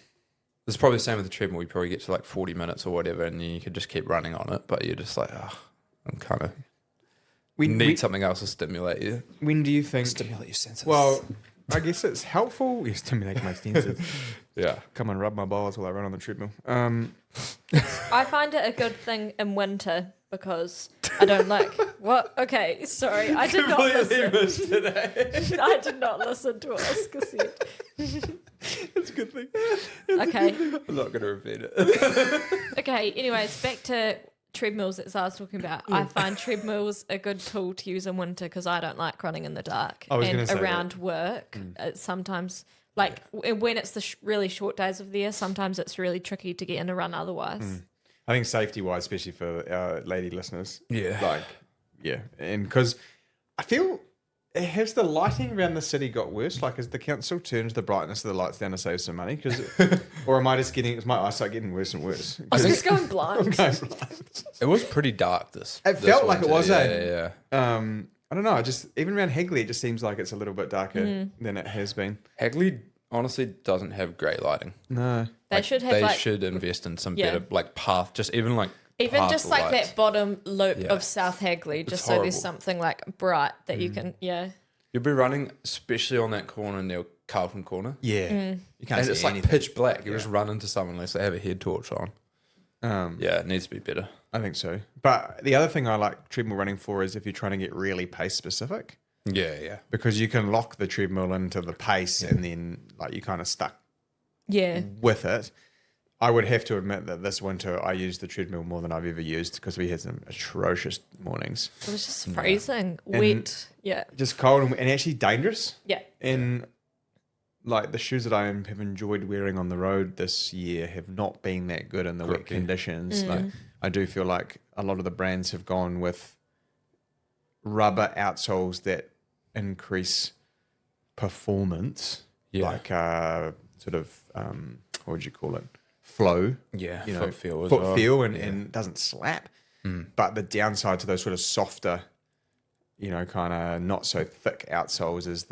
Speaker 2: It's probably the same with the treadmill. You probably get to like 40 minutes or whatever and you could just keep running on it, but you're just like, I'm kind of need something else to stimulate you.
Speaker 1: When do you think...
Speaker 2: Stimulate your senses.
Speaker 1: Well, I guess it's helpful. You stimulate my senses.
Speaker 2: Yeah.
Speaker 1: Come and rub my balls while I run on the treadmill.
Speaker 3: I find it a good thing in winter because I don't like what. Okay, sorry, I did not listen.
Speaker 2: Today.
Speaker 3: I did not listen to what Oska said.
Speaker 1: It's a good thing.
Speaker 3: Okay.
Speaker 2: I'm not going to repeat it.
Speaker 3: Okay. Anyways, back to treadmills as I was talking about. I find treadmills a good tool to use in winter because I don't like running in the dark.
Speaker 1: I was gonna
Speaker 3: And
Speaker 1: say
Speaker 3: around work, it's sometimes like when it's the really short days of the year, sometimes it's really tricky to get in a run otherwise.
Speaker 1: I think safety-wise, especially for our lady listeners.
Speaker 2: Yeah.
Speaker 1: Like, yeah. And because I feel... Has the lighting around the city got worse? Like, has the council turned the brightness of the lights down to save some money? Or am I just is my eyesight getting worse and worse?
Speaker 3: I was just going blind.
Speaker 2: It was pretty dark this.
Speaker 1: It felt like it was,
Speaker 2: Yeah.
Speaker 1: I don't know. Just even around Hagley, it just seems like it's a little bit darker than it has been.
Speaker 2: Hagley honestly doesn't have great lighting.
Speaker 1: No.
Speaker 3: They should have
Speaker 2: should invest in some better like path, just even like
Speaker 3: just like
Speaker 2: lights.
Speaker 3: that bottom loop of South Hagley, just so
Speaker 2: horrible.
Speaker 3: there's something like bright that you can
Speaker 2: You'll be running, especially on that corner near Carlton Corner.
Speaker 1: Yeah. You can't
Speaker 2: And
Speaker 1: see
Speaker 2: it's like
Speaker 1: anything.
Speaker 2: pitch black. You just run into someone unless they have a head torch on. Yeah, it needs to be better.
Speaker 1: I think so. But the other thing I like treadmill running for is if you're trying to get really pace specific,
Speaker 2: Yeah.
Speaker 1: because you can lock the treadmill into the pace and then like you kind of stuck with it. I would have to admit that this winter I used the treadmill more than I've ever used because we had some atrocious mornings.
Speaker 3: It was just freezing, wet. Yeah.
Speaker 1: Just cold and actually dangerous.
Speaker 3: Yeah.
Speaker 1: And like the shoes that I have enjoyed wearing on the road this year have not been that good in the wet conditions. Like I do feel like a lot of the brands have gone with rubber outsoles that increase performance.
Speaker 2: Yeah.
Speaker 1: Like sort of what would you call it? Flow.
Speaker 2: Yeah,
Speaker 1: You know,
Speaker 2: foot feel as
Speaker 1: foot
Speaker 2: well.
Speaker 1: feel and doesn't slap. But the downside to those sort of softer, you know, kind of not so thick outsoles is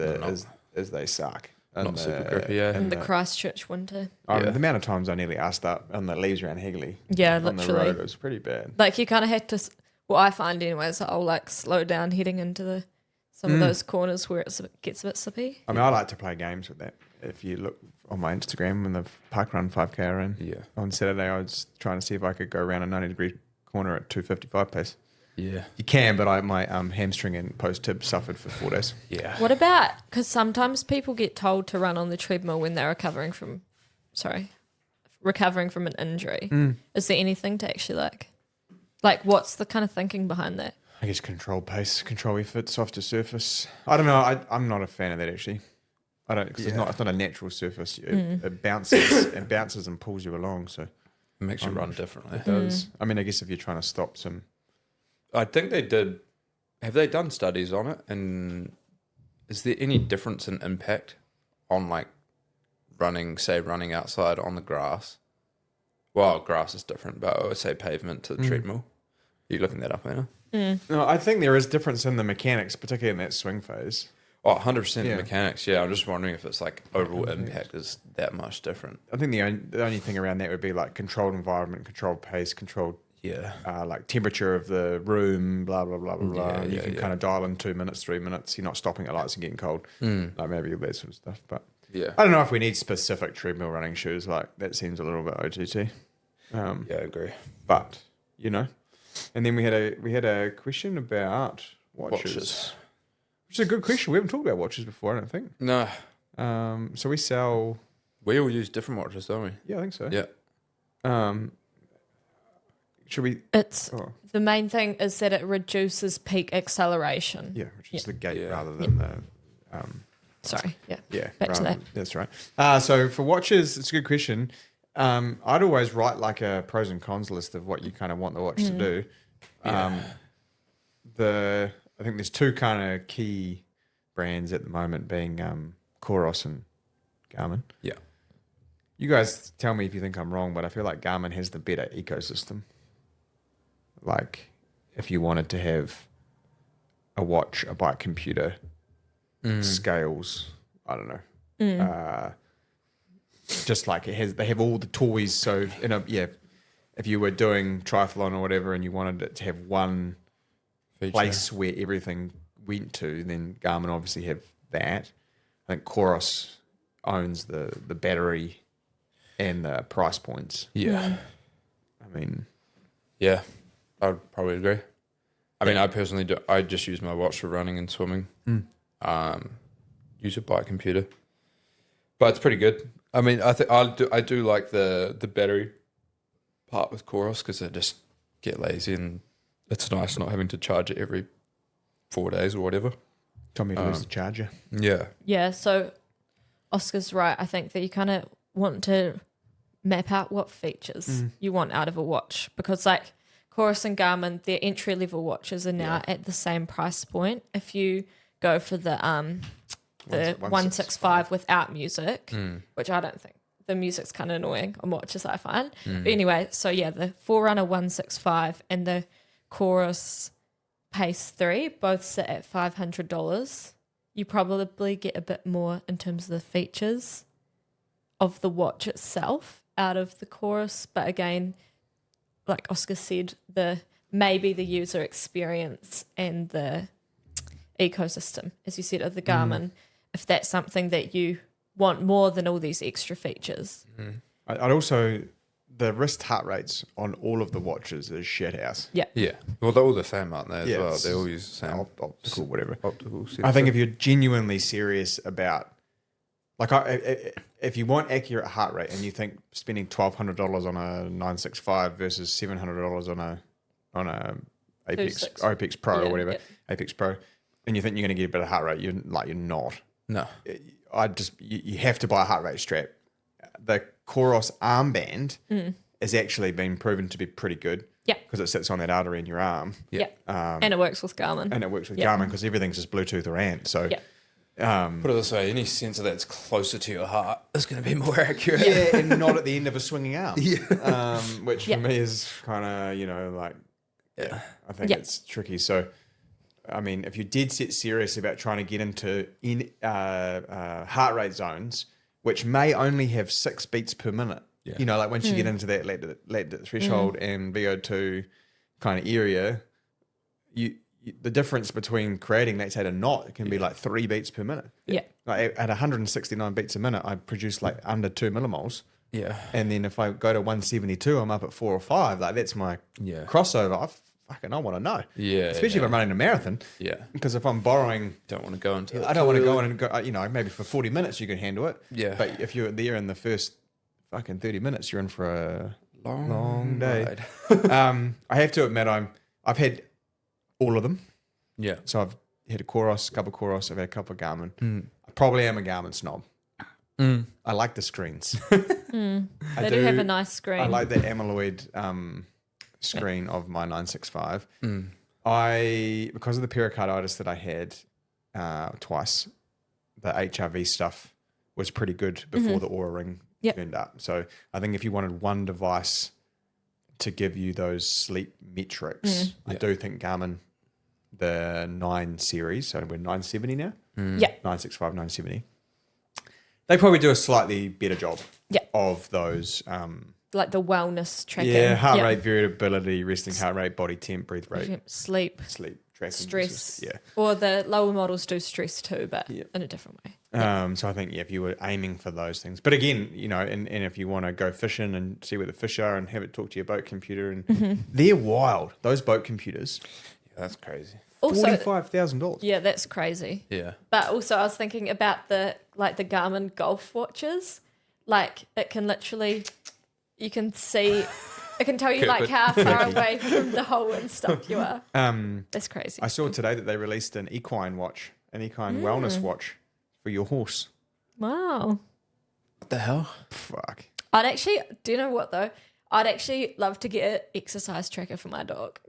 Speaker 1: as they suck.
Speaker 2: Not super grippy, yeah.
Speaker 3: In the Christchurch winter.
Speaker 1: The amount of times I nearly asked up on the leaves around Hagley.
Speaker 3: Yeah,
Speaker 1: on the
Speaker 3: literally.
Speaker 1: road, it was pretty bad.
Speaker 3: Like you kind of had to, well, I find anyways, I'll like slow down heading into some of those corners where it gets a bit slippy.
Speaker 1: I mean, I like to play games with that. If you look on my Instagram when the Parkrun 5K are in, on Saturday I was trying to see if I could go around a 90-degree corner at 2:55 pace.
Speaker 2: Yeah.
Speaker 1: You can, but my hamstring and post-tib suffered for 4 days.
Speaker 2: Yeah.
Speaker 3: What about, because sometimes people get told to run on the treadmill when they're recovering from an injury. Is there anything to actually like what's the kind of thinking behind that?
Speaker 1: I guess control pace, control effort, softer surface. I don't know. I'm not a fan of that actually. I don't because it's not a natural surface. It bounces and pulls you along. So
Speaker 2: It makes you run differently.
Speaker 1: it does. I mean, I guess if you're trying to stop some.
Speaker 2: I think they did. Have they done studies on it? And is there any difference in impact on like running outside on the grass? Well, grass is different, but I would say pavement to the treadmill. Are you looking that up, Anna?
Speaker 1: No, I think there is difference in the mechanics, particularly in that swing phase.
Speaker 2: Oh, 100%
Speaker 1: Yeah.
Speaker 2: mechanics. Yeah, I'm just wondering if it's like overall impact is that much different.
Speaker 1: I think the only thing around that would be like controlled environment, controlled pace, controlled like temperature of the room, blah blah blah blah blah. You can kind of dial in 2 minutes, 3 minutes. You're not stopping at lights and getting cold, like maybe that sort of stuff. But
Speaker 2: Yeah.
Speaker 1: I don't know if we need specific treadmill running shoes. Like that seems a little bit OTT.
Speaker 2: Yeah, I agree.
Speaker 1: But you know, and then we had a question about watches. Which is a good question. We haven't talked about watches before, I don't think.
Speaker 2: No.
Speaker 1: So we sell.
Speaker 2: We all use different watches, don't we?
Speaker 1: Yeah, I think so.
Speaker 2: Yeah.
Speaker 1: Should we?
Speaker 3: It's the main thing is that it reduces peak acceleration.
Speaker 1: Yeah, which is the gate
Speaker 2: Yeah.
Speaker 1: rather than the.
Speaker 3: Sorry. Yeah.
Speaker 1: Yeah,
Speaker 3: Back to that.
Speaker 1: That's right. So for watches, it's a good question. I'd always write like a pros and cons list of what you kind of want the watch to do. I think there's two kind of key brands at the moment being Coros and Garmin.
Speaker 2: Yeah.
Speaker 1: You guys tell me if you think I'm wrong, but I feel like Garmin has the better ecosystem. Like if you wanted to have a watch, a bike computer, scales, I don't know. Just like they have all the toys. So if you were doing triathlon or whatever and you wanted it to have one place where everything went to, then Garmin obviously have that. I think Coros owns the battery and the price points.
Speaker 2: Yeah.
Speaker 1: I mean,
Speaker 2: Yeah, I would probably agree. I mean, I personally do. I just use my watch for running and swimming. Use a bike computer, but it's pretty good. I mean, I do like the battery part with Coros because I just get lazy and it's nice not having to charge it every 4 days or whatever.
Speaker 1: tell me who's the charger.
Speaker 2: Yeah,
Speaker 3: Yeah, so Oscar's right. I think that you kind of want to map out what features you want out of a watch because like Coros and Garmin, their entry level watches are now at the same price point. If you go for the 165 without music, which I don't think the music's kind of annoying on watches, I find. But anyway, so yeah, the Forerunner 165 and the Coros Pace 3 both sit at $500. You probably get a bit more in terms of the features of the watch itself out of the Coros, but again, like Oska said, maybe the user experience and the ecosystem, as you said, of the Garmin, if that's something that you want more than all these extra features.
Speaker 1: I'd also, the wrist heart rates on all of the watches is shit house.
Speaker 3: Yeah.
Speaker 2: yeah. Well, they're all the same, aren't they? As
Speaker 1: Yeah,
Speaker 2: well,
Speaker 1: it's-
Speaker 2: they all use the same
Speaker 1: Optical, whatever.
Speaker 2: optical.
Speaker 1: I think if you're genuinely serious about, like, if you want accurate heart rate and you think spending $1,200 on a 965 versus $700 on a Apex Pro or whatever, Apex Pro, and you think you're going to get a better heart rate, you're not.
Speaker 2: no,
Speaker 1: You have to buy a heart rate strap. The Coros armband has actually been proven to be pretty good.
Speaker 3: Yeah.
Speaker 1: Because it sits on that artery in your arm.
Speaker 3: Yeah. And it works with Garmin.
Speaker 1: And it works with Garmin because everything's just Bluetooth or ANT. So
Speaker 2: put it this way: any sensor that's closer to your heart is going to be more accurate.
Speaker 1: yeah, and not at the end of a swinging arm.
Speaker 2: Yeah.
Speaker 1: Which for me is kind of, like, I think it's tricky. So, I mean, if you're dead set serious about trying to get into heart rate zones, which may only have 6 beats per minute, like once you get into that lactate threshold and VO2 kind of area, the difference between creating lactate and not can be like 3 beats per minute.
Speaker 3: Yeah.
Speaker 1: Like at 169 beats a minute, I produce like under 2 millimoles.
Speaker 2: Yeah.
Speaker 1: And then if I go to 172, I'm up at 4 or 5. Like that's my crossover. I want to know.
Speaker 2: Yeah.
Speaker 1: Especially if I'm running a marathon.
Speaker 2: Yeah.
Speaker 1: Because if I'm borrowing,
Speaker 2: Don't want to go into it.
Speaker 1: I don't want to go in and go, maybe for 40 minutes you can handle it.
Speaker 2: Yeah.
Speaker 1: But if you're there in the first fucking 30 minutes, you're in for a long day.
Speaker 2: ride.
Speaker 1: I have to admit, I've had all of them.
Speaker 2: Yeah.
Speaker 1: So I've had a Coros, couple of Coros, I've had a couple of Garmin. I probably am a Garmin snob. I like the screens.
Speaker 3: They do have a nice screen.
Speaker 1: I like the AMOLED screen of my 965. Because of the pericarditis that I had twice, the HRV stuff was pretty good before the Oura Ring turned up. So I think if you wanted one device to give you those sleep metrics, I do think Garmin, the 9 series, so we're 970 now? 965, 970. They probably do a slightly better job of those.
Speaker 3: Like the wellness tracking.
Speaker 1: Yeah, heart rate variability, resting heart rate, body temp, breath rate,
Speaker 3: sleep
Speaker 1: tracking.
Speaker 3: stress.
Speaker 1: Yeah.
Speaker 3: Or the lower models do stress too, but in a different way.
Speaker 1: So I think if you were aiming for those things, but again, and if you want to go fishing and see where the fish are and have it talk to your boat computer, and they're wild. Those boat computers,
Speaker 2: That's crazy.
Speaker 3: Also,
Speaker 1: $45,000.
Speaker 3: yeah, that's crazy.
Speaker 2: Yeah.
Speaker 3: But also, I was thinking about the Garmin golf watches. Like, it can literally, you can see, it can tell you like how far away from the hole and stuff you are. That's crazy.
Speaker 1: I saw today that they released an equine watch, an equine wellness watch for your horse.
Speaker 3: Wow.
Speaker 2: What the hell?
Speaker 1: Fuck.
Speaker 3: I'd actually, do you know what though? I'd actually love to get an exercise tracker for my dog.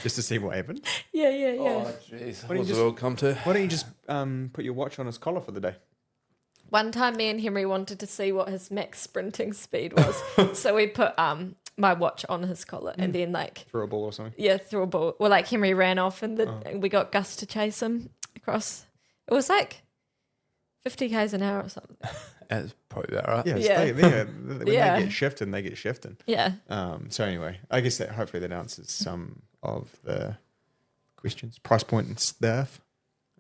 Speaker 1: Just to see what happened.
Speaker 3: Yeah.
Speaker 2: Oh, jeez.
Speaker 1: Why don't you
Speaker 2: What's the
Speaker 1: just-
Speaker 2: world come to?
Speaker 1: Why don't you just put your watch on his collar for the day?
Speaker 3: One time me and Henry wanted to see what his max sprinting speed was. So we put my watch on his collar and then
Speaker 1: Throw a ball or something?
Speaker 3: threw a ball. Well, Henry ran off and we got Gus to chase him across. It was 50 k's an hour or something.
Speaker 2: That's probably about right.
Speaker 1: Yeah,
Speaker 3: Yeah.
Speaker 1: when they
Speaker 3: Yeah.
Speaker 1: get shifting, they get shifting.
Speaker 3: Yeah.
Speaker 1: So anyway, I guess that hopefully that answers some of the questions. Price point and stuff.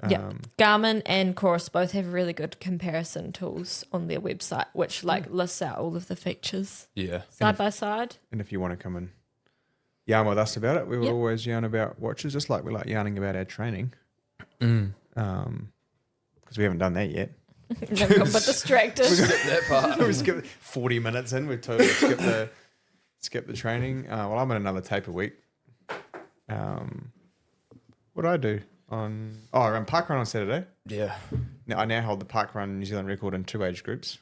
Speaker 3: Yeah. Garmin and Coros both have really good comparison tools on their website, which lists out all of the features
Speaker 2: Yeah.
Speaker 3: side by side.
Speaker 1: And if you want to come and yarn with us about it, we will
Speaker 3: Yep.
Speaker 1: always yarn about watches, just like we like yarning about our training. Because we haven't done that yet.
Speaker 3: Then got a bit distracted.
Speaker 2: That part.
Speaker 1: We skipped 40 minutes in. We've totally skipped the training. Well, I'm in another taper week. What did I do on? Oh, I ran parkrun on Saturday.
Speaker 2: Yeah.
Speaker 1: Now I now hold the parkrun New Zealand record in 2 age groups.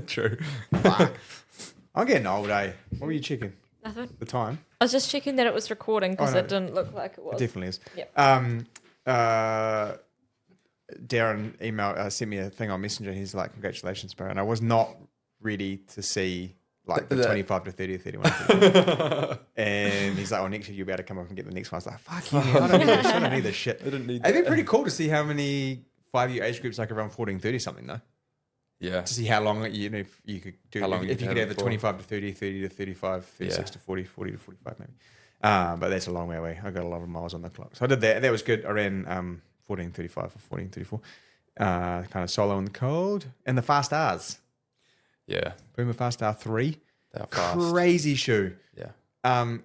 Speaker 2: True.
Speaker 1: Fuck. I'm getting old, eh? What were you checking?
Speaker 3: Nothing.
Speaker 1: The time?
Speaker 3: I was just checking that it was recording because
Speaker 1: no.
Speaker 3: it didn't look like it was.
Speaker 1: It definitely is.
Speaker 3: Yep.
Speaker 1: Darren sent me a thing on Messenger. He's like, "Congratulations, bro!" And I was not ready to see like the 25 to 30 or 31. And he's like, "Oh, next year you'll be able to come up and get the next one." I was like, "Fuck you, man. I don't need this shit. I don't need this shit."
Speaker 2: I didn't need
Speaker 1: It'd be
Speaker 2: that.
Speaker 1: pretty cool to see how many 5-year age groups, like around 14, 30 something, though.
Speaker 2: Yeah.
Speaker 1: To see how long if you could do.
Speaker 2: How long
Speaker 1: if you
Speaker 2: you
Speaker 1: could
Speaker 2: have
Speaker 1: have the
Speaker 2: it for.
Speaker 1: 25 to 30, 30 to 35, 36 to 40, 40 to 45 maybe. But that's a long way away. I got a lot of miles on the clock, so I did that. That was good. I ran 14:35 or 14:34. Kind of solo in the cold and the Fast R's.
Speaker 2: Yeah.
Speaker 1: Puma Fast R 3.
Speaker 2: They're fast.
Speaker 1: Crazy shoe.
Speaker 2: Yeah.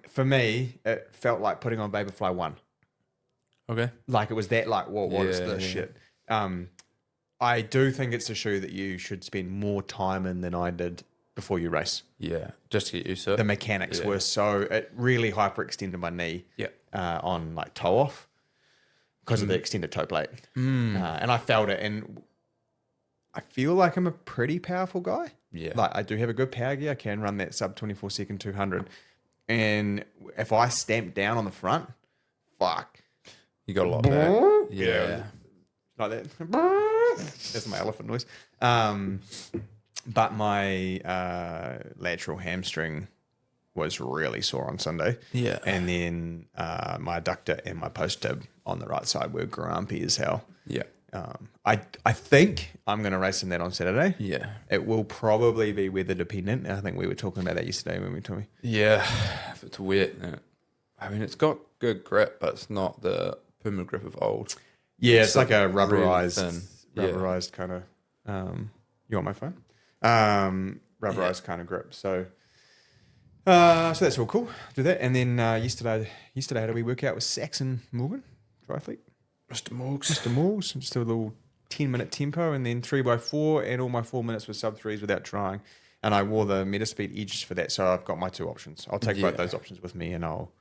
Speaker 1: For me, it felt like putting on Vaporfly 1.
Speaker 2: Okay.
Speaker 1: Like it was that like, what is
Speaker 2: Yeah,
Speaker 1: this
Speaker 2: yeah.
Speaker 1: shit? I do think it's a shoe that you should spend more time in than I did before you race.
Speaker 2: Yeah. Just to get used to it.
Speaker 1: The mechanics
Speaker 2: Yeah.
Speaker 1: were so, it really hyperextended my knee
Speaker 2: Yeah.
Speaker 1: on like toe off because of the extended toe plate. And I felt it, and I feel like I'm a pretty powerful guy.
Speaker 2: Yeah.
Speaker 1: Like I do have a good power gear. I can run that sub 24 second 200. And if I stamp down on the front, fuck.
Speaker 2: You got a lot back.
Speaker 1: Yeah.
Speaker 2: Yeah.
Speaker 1: Like that. That's my elephant noise. But my lateral hamstring was really sore on Sunday.
Speaker 2: Yeah.
Speaker 1: And then my adductor and my post tib on the right side were grumpy as hell.
Speaker 2: Yeah.
Speaker 1: I think I'm going to race in that on Saturday.
Speaker 2: Yeah.
Speaker 1: It will probably be weather dependent. I think we were talking about that yesterday when we told me.
Speaker 2: Yeah. If it's wet, I mean, it's got good grip, but it's not the Puma grip of old.
Speaker 1: Yeah, it's like a
Speaker 2: really
Speaker 1: rubberized,
Speaker 2: thin. Yeah.
Speaker 1: rubberized kind of. You want my phone? Rubberized kind of grip. So that's all cool. Do that, and then yesterday I had a wee workout with Saxon Morgan, triathlete.
Speaker 2: Mr. Morgs.
Speaker 1: Mr. Morgs, just a little 10-minute tempo, and then 3x4, and all my 4 minutes were sub 3s without trying. And I wore the Metaspeed edges for that, so I've got my 2 options. I'll take both those options with me, and I'll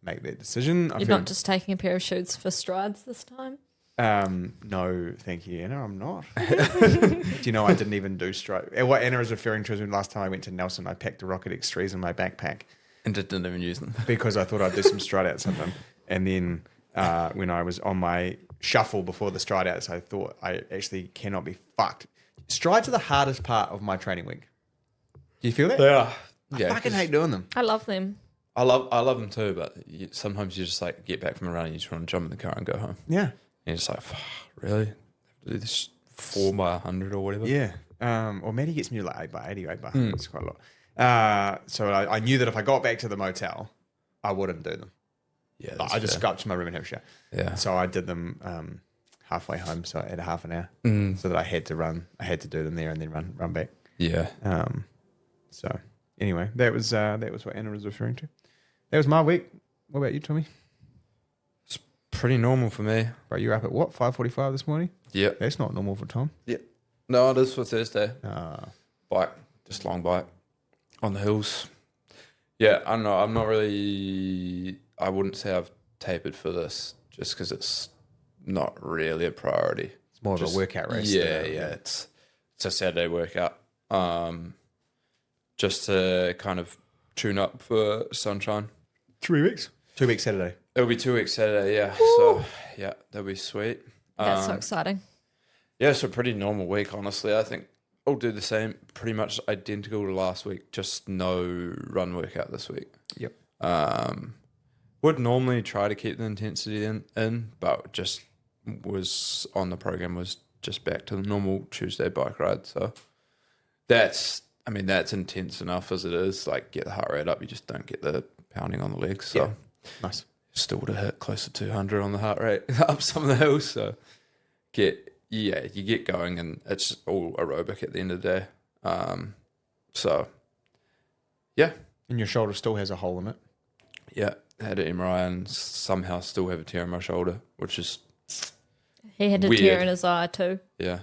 Speaker 1: make that decision.
Speaker 3: You're not just taking a pair of shoes for strides this time?
Speaker 1: No, thank you, Anna. I'm not. Do you know I didn't even do stride? What Anna is referring to is when last time I went to Nelson, I packed the Rocket X3s in my backpack
Speaker 2: And just didn't even use them.
Speaker 1: because I thought I'd do some stride outs of them. And then when I was on my shuffle before the stride outs, I thought I actually cannot be fucked. Strides are the hardest part of my training week. Do you feel that?
Speaker 2: Yeah.
Speaker 1: I fucking hate doing them.
Speaker 3: I love them.
Speaker 2: I love them too, but sometimes you just like get back from a run and you just want to jump in the car and go home.
Speaker 1: Yeah.
Speaker 2: And you're just like, really? I have to do this 4x100 or whatever?
Speaker 1: Yeah. Or Maddie gets me to like 8x80, 8x100. It's quite a lot. So I knew that if I got back to the motel, I wouldn't do them.
Speaker 2: Yeah.
Speaker 1: I just go up to my room and have a shower.
Speaker 2: Yeah.
Speaker 1: So I did them halfway home, so I had a half an hour, so that I had to do them there and then run back.
Speaker 2: Yeah.
Speaker 1: So anyway, that was what Anna was referring to. That was my week. What about you, Tommy?
Speaker 2: It's pretty normal for me.
Speaker 1: Bro, you're up at what, 5:45 this morning?
Speaker 2: Yep.
Speaker 1: That's not normal for Tom.
Speaker 2: Yep. No, it is for Thursday.
Speaker 1: Ah.
Speaker 2: Bike, just long bike on the hills. Yeah, I don't know. I'm not really. I wouldn't say I've tapered for this, just because it's not really a priority.
Speaker 1: It's more of a workout race.
Speaker 2: Yeah. It's a Saturday workout. Just to kind of tune up for sunshine.
Speaker 1: 3 weeks. 2 weeks Saturday.
Speaker 2: It'll be 2 weeks Saturday. Yeah.
Speaker 3: Woo.
Speaker 2: So yeah, that'll be sweet.
Speaker 3: That's so exciting.
Speaker 2: Yeah, it's a pretty normal week, honestly. I think I'll do the same, pretty much identical to last week, just no run workout this week.
Speaker 1: Yep.
Speaker 2: Would normally try to keep the intensity in, but just was on the program, was just back to the normal Tuesday bike ride. So that's intense enough as it is. Like, get the heart rate up, you just don't get the pounding on the legs. So
Speaker 1: nice.
Speaker 2: Still to hit close to 200 on the heart rate up some of the hills. So you get going, and it's all aerobic at the end of the day. So, yeah.
Speaker 1: And your shoulder still has a hole in it.
Speaker 2: Yeah, had an MRI and somehow still have a tear in my shoulder, which is
Speaker 3: He had a
Speaker 2: weird.
Speaker 3: tear in his eye too.
Speaker 2: Yeah.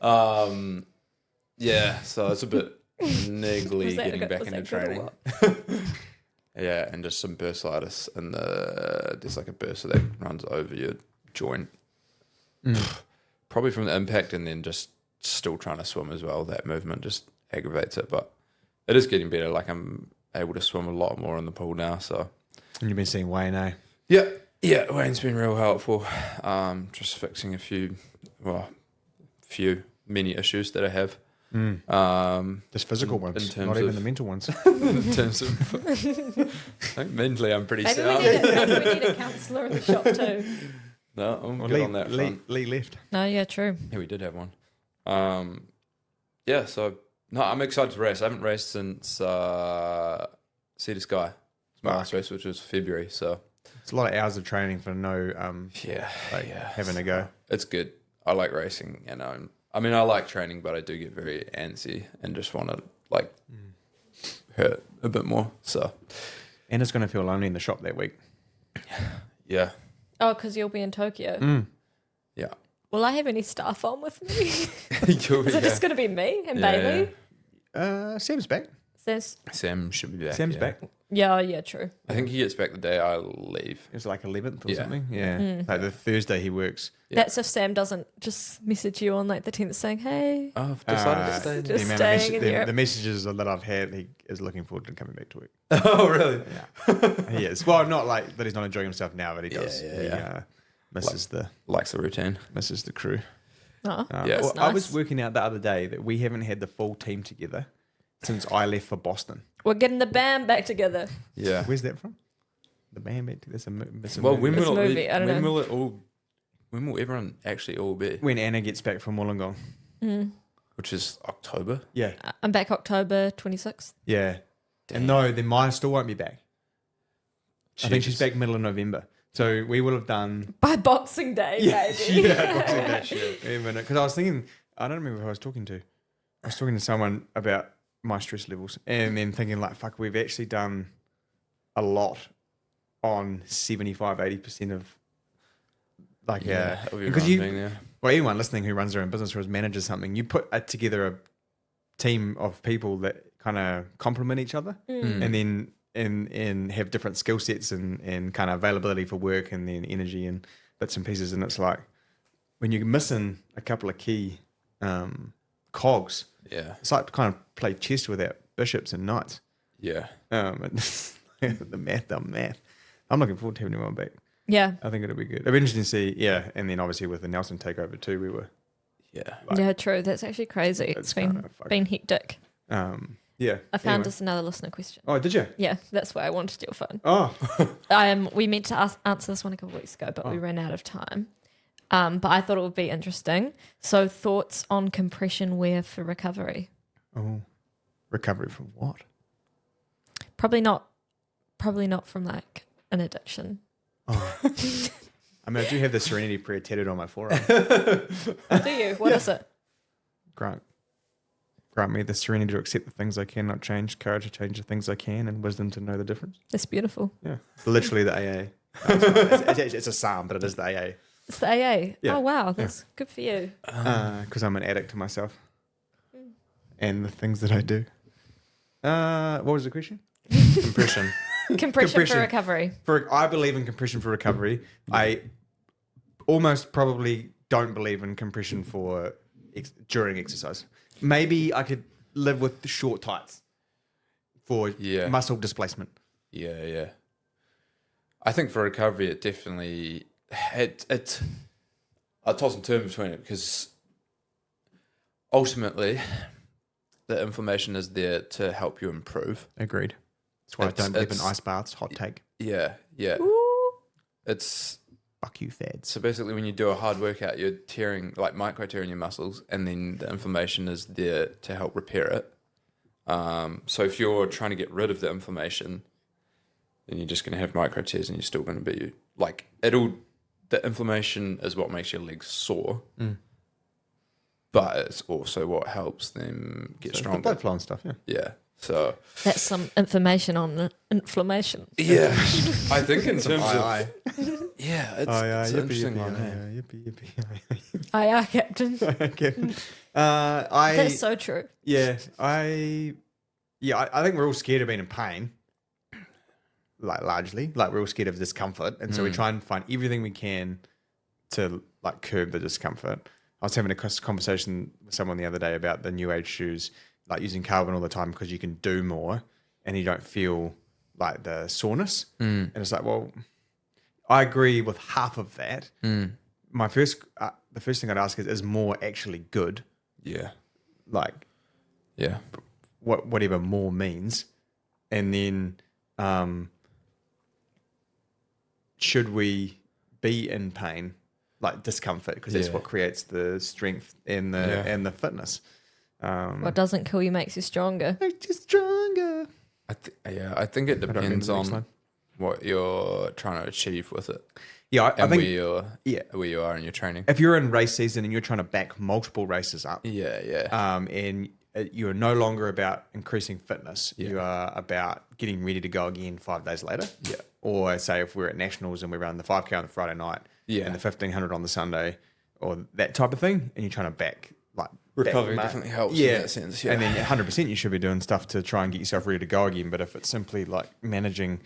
Speaker 2: No. Yeah, so it's a bit niggly getting back into training. Yeah, and just some bursitis, and there's like a bursa that runs over your joint. Probably from the impact, and then just still trying to swim as well. That movement just aggravates it, but it is getting better. Like, I'm able to swim a lot more in the pool now. So,
Speaker 1: And you've been seeing Wayne, eh?
Speaker 2: yeah, Wayne's been real helpful. Just fixing many issues that I have.
Speaker 1: Just physical ones,
Speaker 2: in terms
Speaker 1: not even
Speaker 2: of-
Speaker 1: the mental ones.
Speaker 2: In terms of, I think mentally I'm pretty
Speaker 3: Maybe
Speaker 2: sound.
Speaker 3: we need a counsellor in the shop too.
Speaker 2: No, I'm
Speaker 1: Well,
Speaker 2: good on that front.
Speaker 1: Lee left.
Speaker 3: No, yeah, true.
Speaker 2: Yeah, we did have one. Yeah, so no, I'm excited to race. I haven't raced since Sea to Sky. It's my last race, which was February. So
Speaker 1: It's a lot of hours of training for no having a go.
Speaker 2: It's good. I like racing, and I like training, but I do get very antsy and just want to hurt a bit more. So
Speaker 1: Anna's going to feel lonely in the shop that week.
Speaker 2: yeah,
Speaker 3: Oh, because you'll be in Tokyo.
Speaker 2: yeah.
Speaker 3: Will I have any staff on with me?
Speaker 2: You'll be
Speaker 3: Is it just
Speaker 2: there.
Speaker 3: going to be me and
Speaker 2: Yeah,
Speaker 3: Bailey?
Speaker 1: Sam's back.
Speaker 2: Sam should be back.
Speaker 1: Sam's
Speaker 2: yeah.
Speaker 1: back.
Speaker 3: Yeah, true.
Speaker 2: I think he gets back the day I leave.
Speaker 1: It was like 11th or
Speaker 2: Yeah.
Speaker 1: something. Yeah. Like the Thursday he works.
Speaker 2: Yeah.
Speaker 3: That's if Sam doesn't just message you on like the 10th saying, hey.
Speaker 2: Oh, I've decided to stay.
Speaker 3: Just
Speaker 1: the amount of
Speaker 3: staying in Europe.
Speaker 1: the messages that I've had, he is looking forward to coming back to work.
Speaker 2: Oh, really?
Speaker 1: Yeah. He is. Well, not like that he's not enjoying himself now, but he does.
Speaker 2: Yeah.
Speaker 1: He misses
Speaker 2: Likes the routine.
Speaker 1: the crew.
Speaker 3: Oh,
Speaker 2: Yeah.
Speaker 3: that's
Speaker 1: Well,
Speaker 3: nice.
Speaker 1: I was working out the other day that we haven't had the full team together since I left for Boston.
Speaker 3: We're getting the band back together.
Speaker 2: Yeah.
Speaker 1: Where's that from? The band back. That's a
Speaker 2: Well,
Speaker 1: movie.
Speaker 3: This movie, I don't know.
Speaker 2: When will everyone actually all be?
Speaker 1: When Anna gets back from Wollongong.
Speaker 2: Which is October.
Speaker 1: Yeah.
Speaker 3: I'm back October 26th.
Speaker 1: Yeah.
Speaker 2: Damn.
Speaker 1: And no, then Maya still won't be back. I think she's
Speaker 2: Jesus.
Speaker 1: back middle of November. So we will have done.
Speaker 3: By Boxing Day, baby.
Speaker 1: Boxing Day. Because I was thinking, I don't remember who I was talking to. I was talking to someone about my stress levels, and then thinking like, fuck, we've actually done a lot on 75-80% of like because you, well, anyone listening who runs their own business or manages something, you put together a team of people that kind of complement each other, and then and have different skill sets and kind of availability for work, and then energy and bits and pieces. And it's like when you're missing a couple of key cogs, it's like to kind of play chess without bishops and knights.
Speaker 2: Yeah.
Speaker 1: The math. I'm looking forward to having everyone back.
Speaker 3: Yeah.
Speaker 1: I think it'll be good. It'll be interesting to see. Yeah, and then obviously with the Nelson takeover too, we were.
Speaker 2: Yeah.
Speaker 3: Yeah, true. That's actually crazy. It's been hectic.
Speaker 1: Yeah.
Speaker 3: I found us another listener question.
Speaker 1: Oh, did you?
Speaker 3: Yeah, that's why I wanted your phone.
Speaker 1: Oh.
Speaker 3: We meant to answer this one a couple of weeks ago, but we ran out of time. But I thought it would be interesting. So, thoughts on compression wear for recovery?
Speaker 1: Oh, recovery from what?
Speaker 3: Probably not from like an addiction.
Speaker 1: Oh. I mean, I do have the Serenity prayer tattooed on my forearm.
Speaker 3: Do you? What is it?
Speaker 1: Grant me the serenity to accept the things I cannot change, courage to change the things I can, and wisdom to know the difference.
Speaker 3: That's beautiful.
Speaker 1: Yeah, literally the AA. No, it's a psalm, but it is the AA.
Speaker 3: It's the AA.
Speaker 1: Yeah.
Speaker 3: Oh wow, that's good for you.
Speaker 1: Because I'm an addict to myself and the things that I do. What was the question?
Speaker 2: Compression.
Speaker 3: Compression for recovery.
Speaker 1: I believe in compression for recovery. I almost probably don't believe in compression for during exercise. Maybe I could live with the short tights for muscle displacement.
Speaker 2: Yeah. I think for recovery, it definitely I toss and turn between it because ultimately the information is there to help you improve.
Speaker 1: Agreed. That's why I don't believe in ice baths. Hot take.
Speaker 2: Yeah.
Speaker 3: Ooh.
Speaker 2: It's
Speaker 1: fuck you, fads.
Speaker 2: So basically, when you do a hard workout, you're micro tearing your muscles, and then the information is there to help repair it. So if you're trying to get rid of the inflammation, then you're just going to have micro tears, and you're still going to be the inflammation is what makes your legs sore, but it's also what helps them get stronger.
Speaker 1: Blood flow and stuff.
Speaker 2: Yeah. So
Speaker 3: that's some information on inflammation.
Speaker 2: Yeah, I think in terms of
Speaker 1: it's
Speaker 2: an interesting one.
Speaker 3: Aye, Captain.
Speaker 1: Captain.
Speaker 3: That's so true.
Speaker 1: Yeah, I think we're all scared of being in pain. Largely, we're all scared of discomfort, and so we try and find everything we can to curb the discomfort. I was having a conversation with someone the other day about the new age shoes. Using carbon all the time because you can do more and you don't feel the soreness. And it's well, I agree with half of that. The first thing I'd ask is more actually good?
Speaker 2: Yeah.
Speaker 1: Whatever more means. And then should we be in pain, discomfort, because that's what creates the strength and the fitness.
Speaker 3: What doesn't kill you makes you stronger.
Speaker 1: Makes you stronger.
Speaker 2: I think it depends on what you're trying to achieve with it.
Speaker 1: Yeah, I think
Speaker 2: where you are in your training.
Speaker 1: If you're in race season and you're trying to back multiple races up,
Speaker 2: and
Speaker 1: you're no longer about increasing fitness, you are about getting ready to go again 5 days later.
Speaker 2: Yeah.
Speaker 1: Or say if we're at nationals and we run the 5K on the Friday night, and the 1500 on the Sunday, or that type of thing, and you're trying to back
Speaker 2: recovery definitely helps in that sense. Yeah.
Speaker 1: And then 100% you should be doing stuff to try and get yourself ready to go again. But if it's simply managing,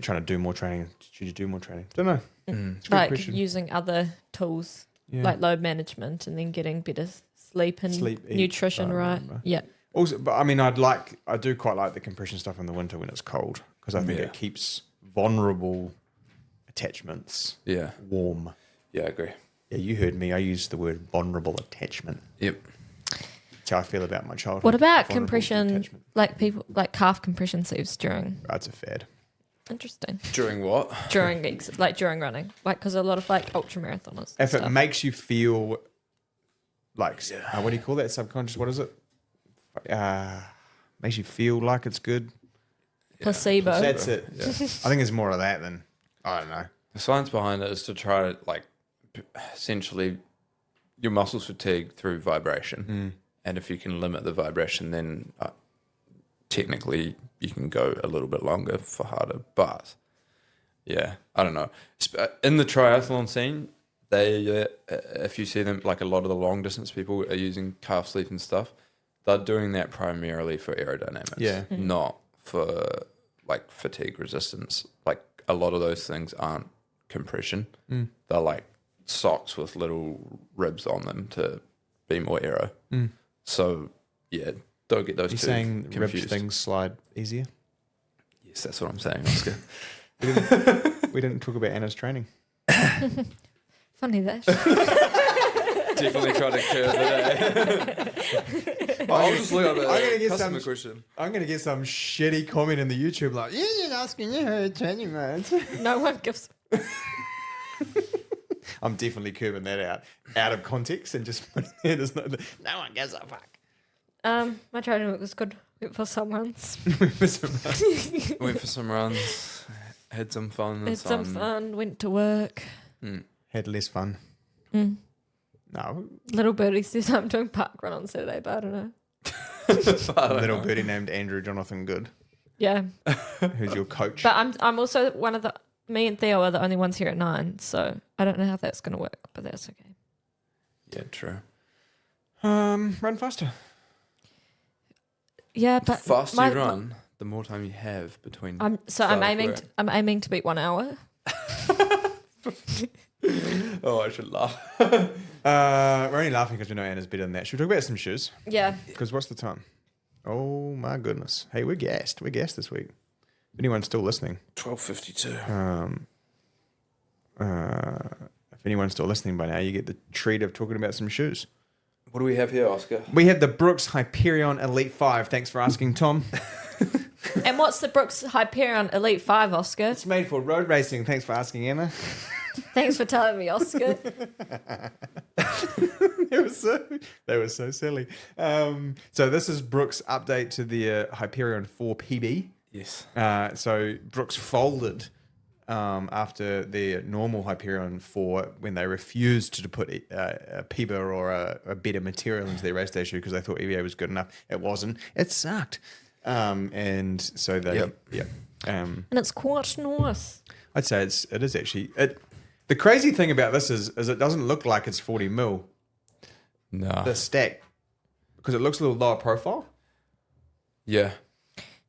Speaker 1: trying to do more training, should you do more training? Don't know. It's a good question.
Speaker 3: Using other tools like load management and then getting better sleep and nutrition right. Yeah.
Speaker 1: Also, but I mean, I do quite like the compression stuff in the winter when it's cold because I think it keeps vulnerable attachments warm.
Speaker 2: Yeah, I agree.
Speaker 1: Yeah, you heard me. I used the word vulnerable attachment.
Speaker 2: Yep.
Speaker 1: That's how I feel about my childhood.
Speaker 3: What about compression, people calf compression sleeves during?
Speaker 1: That's a fad.
Speaker 3: Interesting.
Speaker 2: During what?
Speaker 3: During during running, because a lot of ultra marathoners.
Speaker 1: If it makes you feel what do you call that? Subconscious. What is it? Makes you feel like it's good.
Speaker 3: Placebo.
Speaker 1: That's it. Yeah. I think there's more of that than I don't know.
Speaker 2: The science behind it is to try to essentially your muscles fatigue through vibration, and if you can limit the vibration, then technically you can go a little bit longer for harder. But I don't know. In the triathlon scene, they if you see them, a lot of the long distance people are using calf sleeve and stuff. They're doing that primarily for aerodynamics, not for fatigue resistance. A lot of those things aren't compression. They're socks with little ribs on them to be more aero. So don't get those two
Speaker 1: saying
Speaker 2: confused.
Speaker 1: Ribbed things slide easier?
Speaker 2: Yes, that's what I'm saying, Oska.
Speaker 1: We didn't talk about Anna's training.
Speaker 3: Funny that.
Speaker 2: Definitely try to curve the day. I'll just look up a customer question.
Speaker 1: I'm going to get some shitty comment in the YouTube you're asking her training, man.
Speaker 3: No one gives.
Speaker 1: I'm definitely curving that out of context and just putting it as no one gives a fuck.
Speaker 3: My training was good. Went for some runs.
Speaker 2: Went for some runs. Had some fun.
Speaker 3: Went to work.
Speaker 1: Had less fun.
Speaker 3: Mm.
Speaker 1: No.
Speaker 3: Little birdie says I'm doing park run on Saturday, but I don't know.
Speaker 1: Little birdie named Andrew Jonathan Good,
Speaker 3: Yeah,
Speaker 1: who's your coach.
Speaker 3: but I'm also one of the. Me and Theo are the only ones here at 9, so I don't know how that's going to work, but that's okay.
Speaker 2: Yeah, true.
Speaker 1: Run faster.
Speaker 3: Yeah,
Speaker 2: The
Speaker 3: but
Speaker 2: faster you run, the more time you have between.
Speaker 3: I'm aiming to beat 1 hour.
Speaker 2: Oh, I should laugh.
Speaker 1: We're only laughing because we know Anna's better than that. Should we talk about some shoes?
Speaker 3: Yeah.
Speaker 1: Because what's the time? Oh my goodness. Hey, we're gassed. We're gassed this week. If anyone's still listening.
Speaker 2: 12:52.
Speaker 1: If anyone's still listening by now, you get the treat of talking about some shoes.
Speaker 2: What do we have here, Oska?
Speaker 1: We have the Brooks Hyperion Elite 5. Thanks for asking, Tom.
Speaker 3: And what's the Brooks Hyperion Elite 5, Oscar?
Speaker 1: It's made for road racing. Thanks for asking, Anna.
Speaker 3: Thanks for telling me, Oscar.
Speaker 1: They were so silly. So this is Brooks' update to the Hyperion 4 PB.
Speaker 2: Yes.
Speaker 1: So Brooks folded after their normal Hyperion 4 when they refused to put a PIBA or a better material into their race day shoe because they thought EVA was good enough. It wasn't. It sucked. And so they...
Speaker 2: Yep.
Speaker 3: And it's quite nice.
Speaker 1: I'd say it is actually... The crazy thing about this is it doesn't look like it's 40 mil,
Speaker 2: No.
Speaker 1: the stack, because it looks a little lower profile.
Speaker 2: Yeah.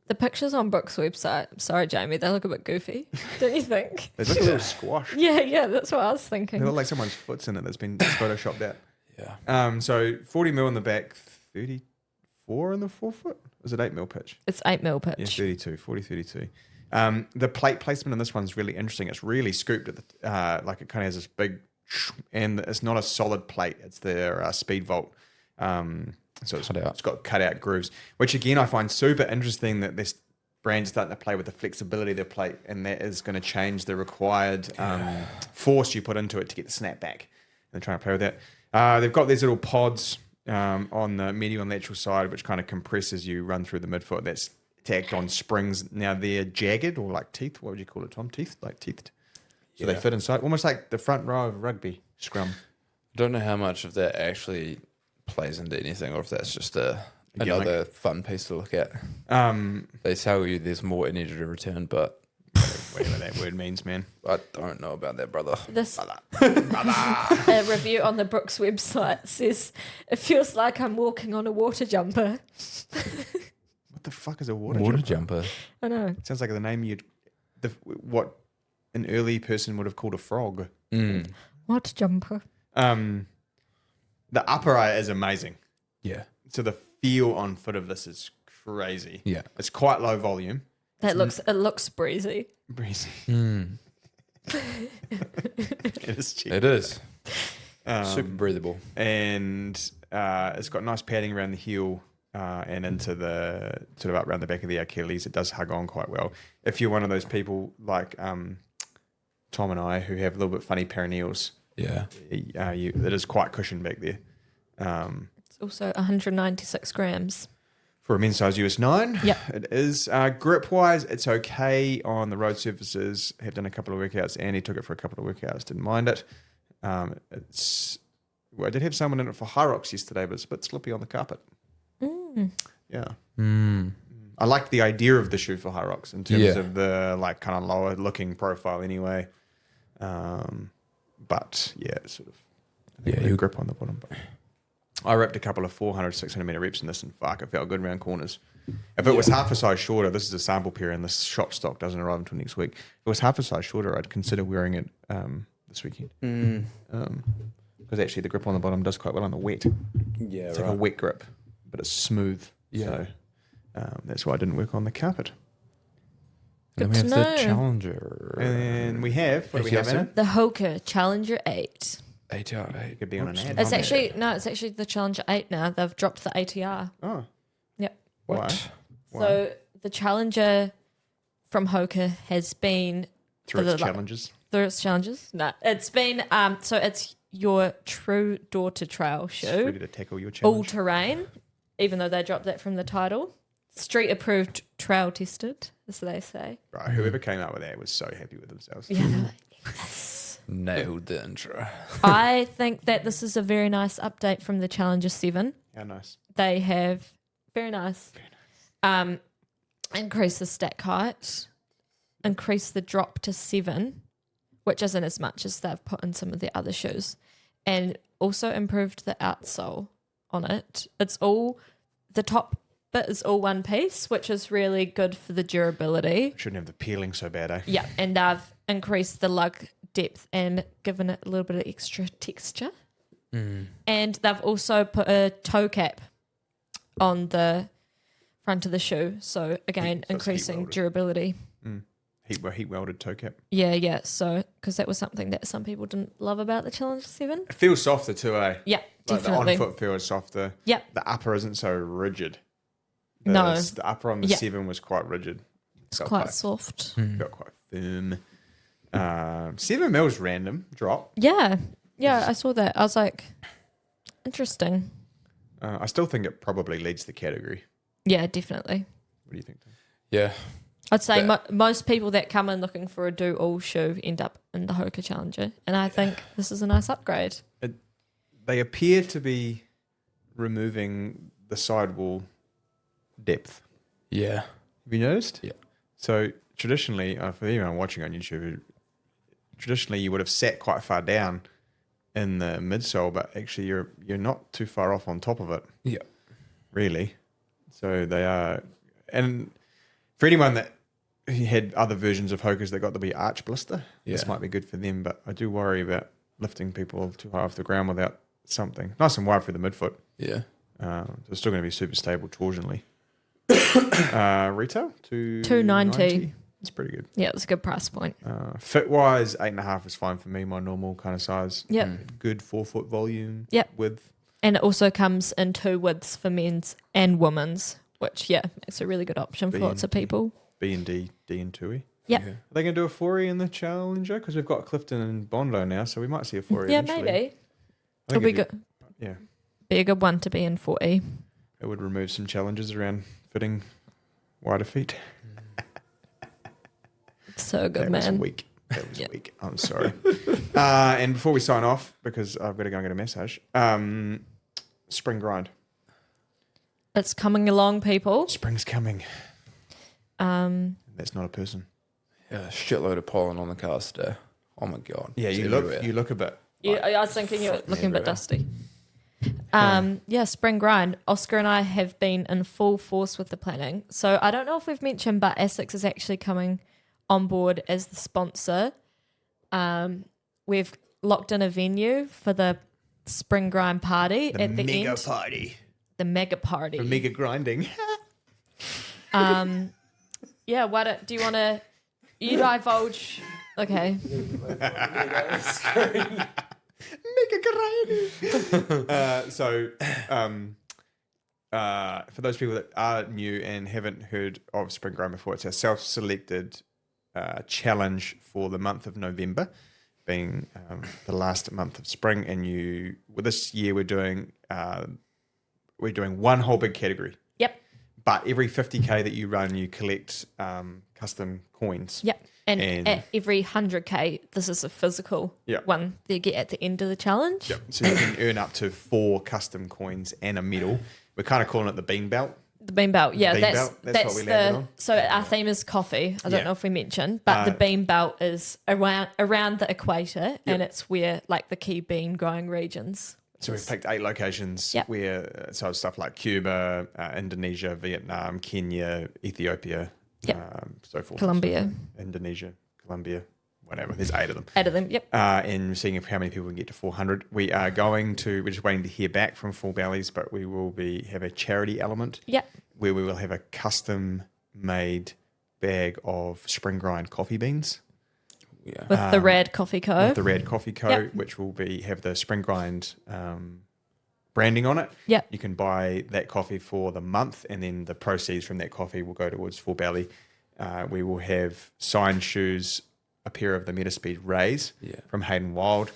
Speaker 3: The pictures on Brooks' website, sorry, Jamie, they look a bit goofy. Don't you think?
Speaker 1: They look a little squash.
Speaker 3: Yeah, that's what I was
Speaker 1: They
Speaker 3: thinking.
Speaker 1: look like someone's foot's in it that's been photoshopped out.
Speaker 2: Yeah.
Speaker 1: So 40 mil in the back, 34 in the forefoot? Is it 8 mil pitch?
Speaker 3: It's 8 mil pitch.
Speaker 1: Yeah, 32, 40, 32. The plate placement in this one's really interesting. It's really scooped at the, like it kind of has this big, and it's not a solid plate. It's their speed vault. So it's got cut out grooves, which again, I find super interesting that this brand's starting to play with the flexibility of the plate, and that is going to change the required force you put into it to get the snap back. And they're trying to play with that. They've got these little pods on the medial lateral side, which kind of compresses you run through the midfoot. That's tacked on springs. Now they're jagged or like teeth. What would you call it, Tom? Teeth? Like teethed. So they fit inside, almost like the front row of rugby scrum.
Speaker 2: I don't know how much of that actually plays into anything or if that's just another fun piece to look at. They tell you there's more energy to return, but
Speaker 1: whatever that word means, man.
Speaker 2: I don't know about that, brother.
Speaker 3: This a review on the Brooks website says, it feels like I'm walking on a water jumper.
Speaker 1: What the fuck is a water
Speaker 2: jumper?
Speaker 3: I know.
Speaker 1: It sounds like the name what an early person would have called a frog.
Speaker 3: Water jumper.
Speaker 1: The upper eye is amazing.
Speaker 2: Yeah.
Speaker 1: So the feel on foot of this is crazy.
Speaker 2: Yeah.
Speaker 1: It's quite low volume.
Speaker 3: It looks breezy.
Speaker 1: Breezy. It is cheap.
Speaker 2: It is. Super breathable.
Speaker 1: And it's got nice padding around the heel and into the sort of up around the back of the Achilles. It does hug on quite well. If you're one of those people like Tom and I who have a little bit funny perineals, it is quite cushioned back there.
Speaker 3: It's also 196 grams.
Speaker 1: For a men's size US 9,
Speaker 3: Yep.
Speaker 1: it is. Grip-wise, it's okay on the road surfaces. Have done a couple of workouts. Andy took it for a couple of workouts, didn't mind it. I did have someone in it for high rocks yesterday, but it's a bit slippy on the carpet. Yeah. I liked the idea of the shoe for high rocks in terms of the like kind of lower looking profile anyway. But yeah, it's sort of the grip on the bottom. But I ripped a couple of 400, 600 meter reps in this, and fuck, it felt good around corners. If it was half a size shorter, this is a sample pair, and this shop stock doesn't arrive until next week. If it was half a size shorter, I'd consider wearing it this weekend. Because actually, the grip on the bottom does quite well on the wet.
Speaker 2: Yeah,
Speaker 1: it's like a wet grip, but it's smooth.
Speaker 2: Yeah.
Speaker 1: So that's why I didn't work on the carpet.
Speaker 2: And
Speaker 3: Good
Speaker 2: we
Speaker 3: to
Speaker 2: have
Speaker 3: know.
Speaker 2: the Challenger.
Speaker 1: And we have, what do we have in it?
Speaker 3: The Hoka Challenger 8.
Speaker 2: ATR.
Speaker 1: It could be on an ad.
Speaker 3: It's actually the Challenger 8 now. They've dropped the ATR.
Speaker 1: Oh.
Speaker 3: Yep.
Speaker 2: What?
Speaker 1: Why?
Speaker 3: So the Challenger from Hoka has been
Speaker 1: Through its challenges.
Speaker 3: Through its challenges? No. It's been so it's your true door to trail shoe.
Speaker 1: Just ready to tackle your
Speaker 3: All
Speaker 1: challenge.
Speaker 3: terrain, even though they dropped that from the title. Street approved, trail tested, as they say.
Speaker 1: Right, whoever came up with that was so happy with themselves.
Speaker 3: Yeah, they're like, yes.
Speaker 2: Nailed the intro.
Speaker 3: I think that this is a very nice update from the Challenger 7.
Speaker 1: How nice.
Speaker 3: They have, very nice, increased the stack height, increased the drop to 7, which isn't as much as they've put in some of the other shoes, and also improved the outsole on it. It's all, the top bit is all one piece, which is really good for the durability.
Speaker 1: Shouldn't have the peeling so bad, eh?
Speaker 3: Yeah, and they've increased the lug depth and given it a little bit of extra texture. And they've also put a toe cap on the front of the shoe. So again,
Speaker 1: So it's
Speaker 3: increasing
Speaker 1: heat-welded.
Speaker 3: durability.
Speaker 1: Heat welded toe cap.
Speaker 3: Yeah. So, because that was something that some people didn't love about the Challenger 7.
Speaker 1: It feels softer too, eh?
Speaker 3: Yeah,
Speaker 1: Like
Speaker 3: definitely.
Speaker 1: the on-foot feels softer.
Speaker 3: Yep.
Speaker 1: The upper isn't so rigid.
Speaker 3: No.
Speaker 1: The upper on the
Speaker 3: Yeah.
Speaker 1: 7 was quite rigid.
Speaker 3: It's quite soft.
Speaker 1: Felt quite firm. 7 mils random drop.
Speaker 3: Yeah, I saw that. I was like, interesting.
Speaker 1: I still think it probably leads the category.
Speaker 3: Yeah, definitely.
Speaker 1: What do you think, Tom?
Speaker 2: Yeah.
Speaker 3: I'd say most people that come in looking for a do-all shoe end up in the Hoka Challenger, and I think this is a nice upgrade.
Speaker 1: They appear to be removing the sidewall depth.
Speaker 2: Yeah.
Speaker 1: Have you noticed?
Speaker 2: Yeah.
Speaker 1: So traditionally, for anyone watching on YouTube, traditionally you would have sat quite far down in the midsole, but actually you're not too far off on top of it.
Speaker 2: Yeah.
Speaker 1: Really. So they are, and for anyone that had other versions of Hokas that got to be arch blister, this
Speaker 2: Yeah.
Speaker 1: might be good for them. But I do worry about lifting people too high off the ground without something nice and wide for the midfoot.
Speaker 2: Yeah.
Speaker 1: So it's still going to be super stable torsionally. Retail
Speaker 3: $290.
Speaker 1: It's pretty good.
Speaker 3: Yeah, it was a good price point.
Speaker 1: Fit wise, 8.5 is fine for me. My normal kind of size.
Speaker 3: Yep.
Speaker 1: Good 4-foot volume.
Speaker 3: Yep.
Speaker 1: Width.
Speaker 3: And it also comes in 2 widths for men's and women's, which, it's a really good option for
Speaker 1: B
Speaker 3: lots of
Speaker 1: and D.
Speaker 3: people.
Speaker 1: B and D, D and 2E.
Speaker 3: Yep.
Speaker 1: Are they going to do a 4E in the Challenger? Because we've got Clifton and Bondo now, so we might see a 4E.
Speaker 3: Yeah,
Speaker 1: eventually.
Speaker 3: maybe.
Speaker 1: I
Speaker 3: It'll
Speaker 1: think
Speaker 3: be
Speaker 1: if you-
Speaker 3: good.
Speaker 1: Yeah.
Speaker 3: Be a good one to be in 40.
Speaker 1: It would remove some challenges around fitting wider feet.
Speaker 3: So good,
Speaker 1: That
Speaker 3: man.
Speaker 1: was weak. That was
Speaker 3: Yeah.
Speaker 1: weak. I'm sorry. And before we sign off, because I've got to go and get a massage, spring grind.
Speaker 3: It's coming along, people.
Speaker 1: Spring's coming. That's not a person.
Speaker 2: Yeah. Shitload of pollen on the cars today. Oh my God.
Speaker 1: Yeah,
Speaker 2: It's
Speaker 1: you
Speaker 2: everywhere.
Speaker 1: look a bit.
Speaker 3: I was thinking you're looking a bit
Speaker 2: everywhere.
Speaker 3: dusty. Spring grind. Oska and I have been in full force with the planning. So I don't know if we've mentioned, but Essex is actually coming on board as the sponsor. We've locked in a venue for the spring grind party at the
Speaker 1: mega
Speaker 3: end.
Speaker 1: party.
Speaker 3: The mega party.
Speaker 1: For mega grinding.
Speaker 3: Yeah, do you want to, you divulge, okay.
Speaker 1: Mega grinding. For those people that are new and haven't heard of spring grind before, it's a self-selected challenge for the month of November, being the last month of spring. And this year we're doing one whole big category.
Speaker 3: Yep.
Speaker 1: But every 50K that you run, you collect custom coins.
Speaker 3: Yep. And
Speaker 1: And-
Speaker 3: at every 100K, this is a physical
Speaker 1: Yep.
Speaker 3: one that you get at the end of the challenge.
Speaker 1: Yep. So you can earn up to 4 custom coins and a medal. We're kind of calling it the bean belt.
Speaker 3: The bean belt, yeah,
Speaker 1: Bean
Speaker 3: that's
Speaker 1: belt, that's what we landed on.
Speaker 3: So our theme is coffee. I don't
Speaker 1: Yeah.
Speaker 3: know if we mentioned, but the bean belt is around the equator, and it's where like the key bean growing regions.
Speaker 1: So we've picked 8 locations
Speaker 3: Yep.
Speaker 1: where stuff like Cuba, Indonesia, Vietnam, Kenya, Ethiopia, so forth.
Speaker 3: Colombia.
Speaker 1: Indonesia, Colombia, whatever. There's 8 of them.
Speaker 3: Out of them, yep.
Speaker 1: And seeing how many people can get to 400. We're just waiting to hear back from Full Bellies, but we will have a charity element
Speaker 3: Yep.
Speaker 1: where we will have a custom made bag of spring grind coffee beans.
Speaker 2: Yeah.
Speaker 3: With the red coffee co.
Speaker 1: With the red coffee co,
Speaker 3: Yep.
Speaker 1: which will have the spring grind branding on it.
Speaker 3: Yep.
Speaker 1: You can buy that coffee for the month, and then the proceeds from that coffee will go towards Full Belly. We will have signed shoes, a pair of the Metaspeed Rays from Hayden Wilde,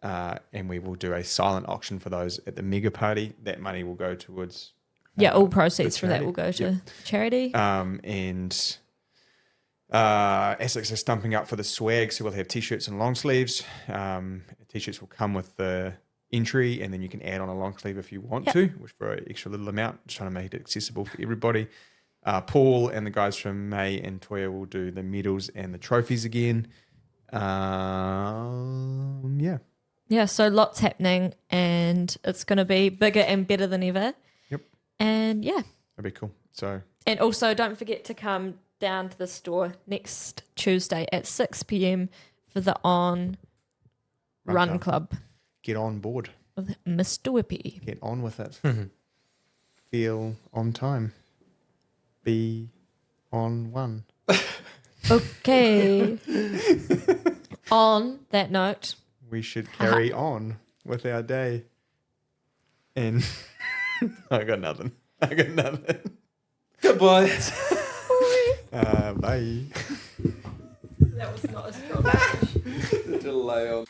Speaker 1: and we will do a silent auction for those at the mega party. That money will go towards
Speaker 3: all proceeds from that
Speaker 1: charity.
Speaker 3: will go to charity.
Speaker 1: and Essex are stumping up for the swag, so we'll have t-shirts and long sleeves. T-shirts will come with the entry, and then you can add on a long sleeve if you want to, which for an extra little amount. Just trying to make it accessible for everybody. Paul and the guys from May and Toya will do the medals and the trophies again.
Speaker 3: Yeah, so lots happening, and it's going to be bigger and better than ever.
Speaker 1: Yep.
Speaker 3: And yeah.
Speaker 1: That'd be cool. So. And
Speaker 3: also don't forget to come down to the store next Tuesday at 6 p.m. for the Run Club.
Speaker 1: Get on board.
Speaker 3: With Mr. Whippy.
Speaker 1: Get on with it. Feel on time. Be on one.
Speaker 3: Okay. On that note,
Speaker 1: we should carry on with our day. And I got nothing.
Speaker 2: Goodbye.
Speaker 1: Bye.
Speaker 3: That was not a strong finish.
Speaker 2: The delay on.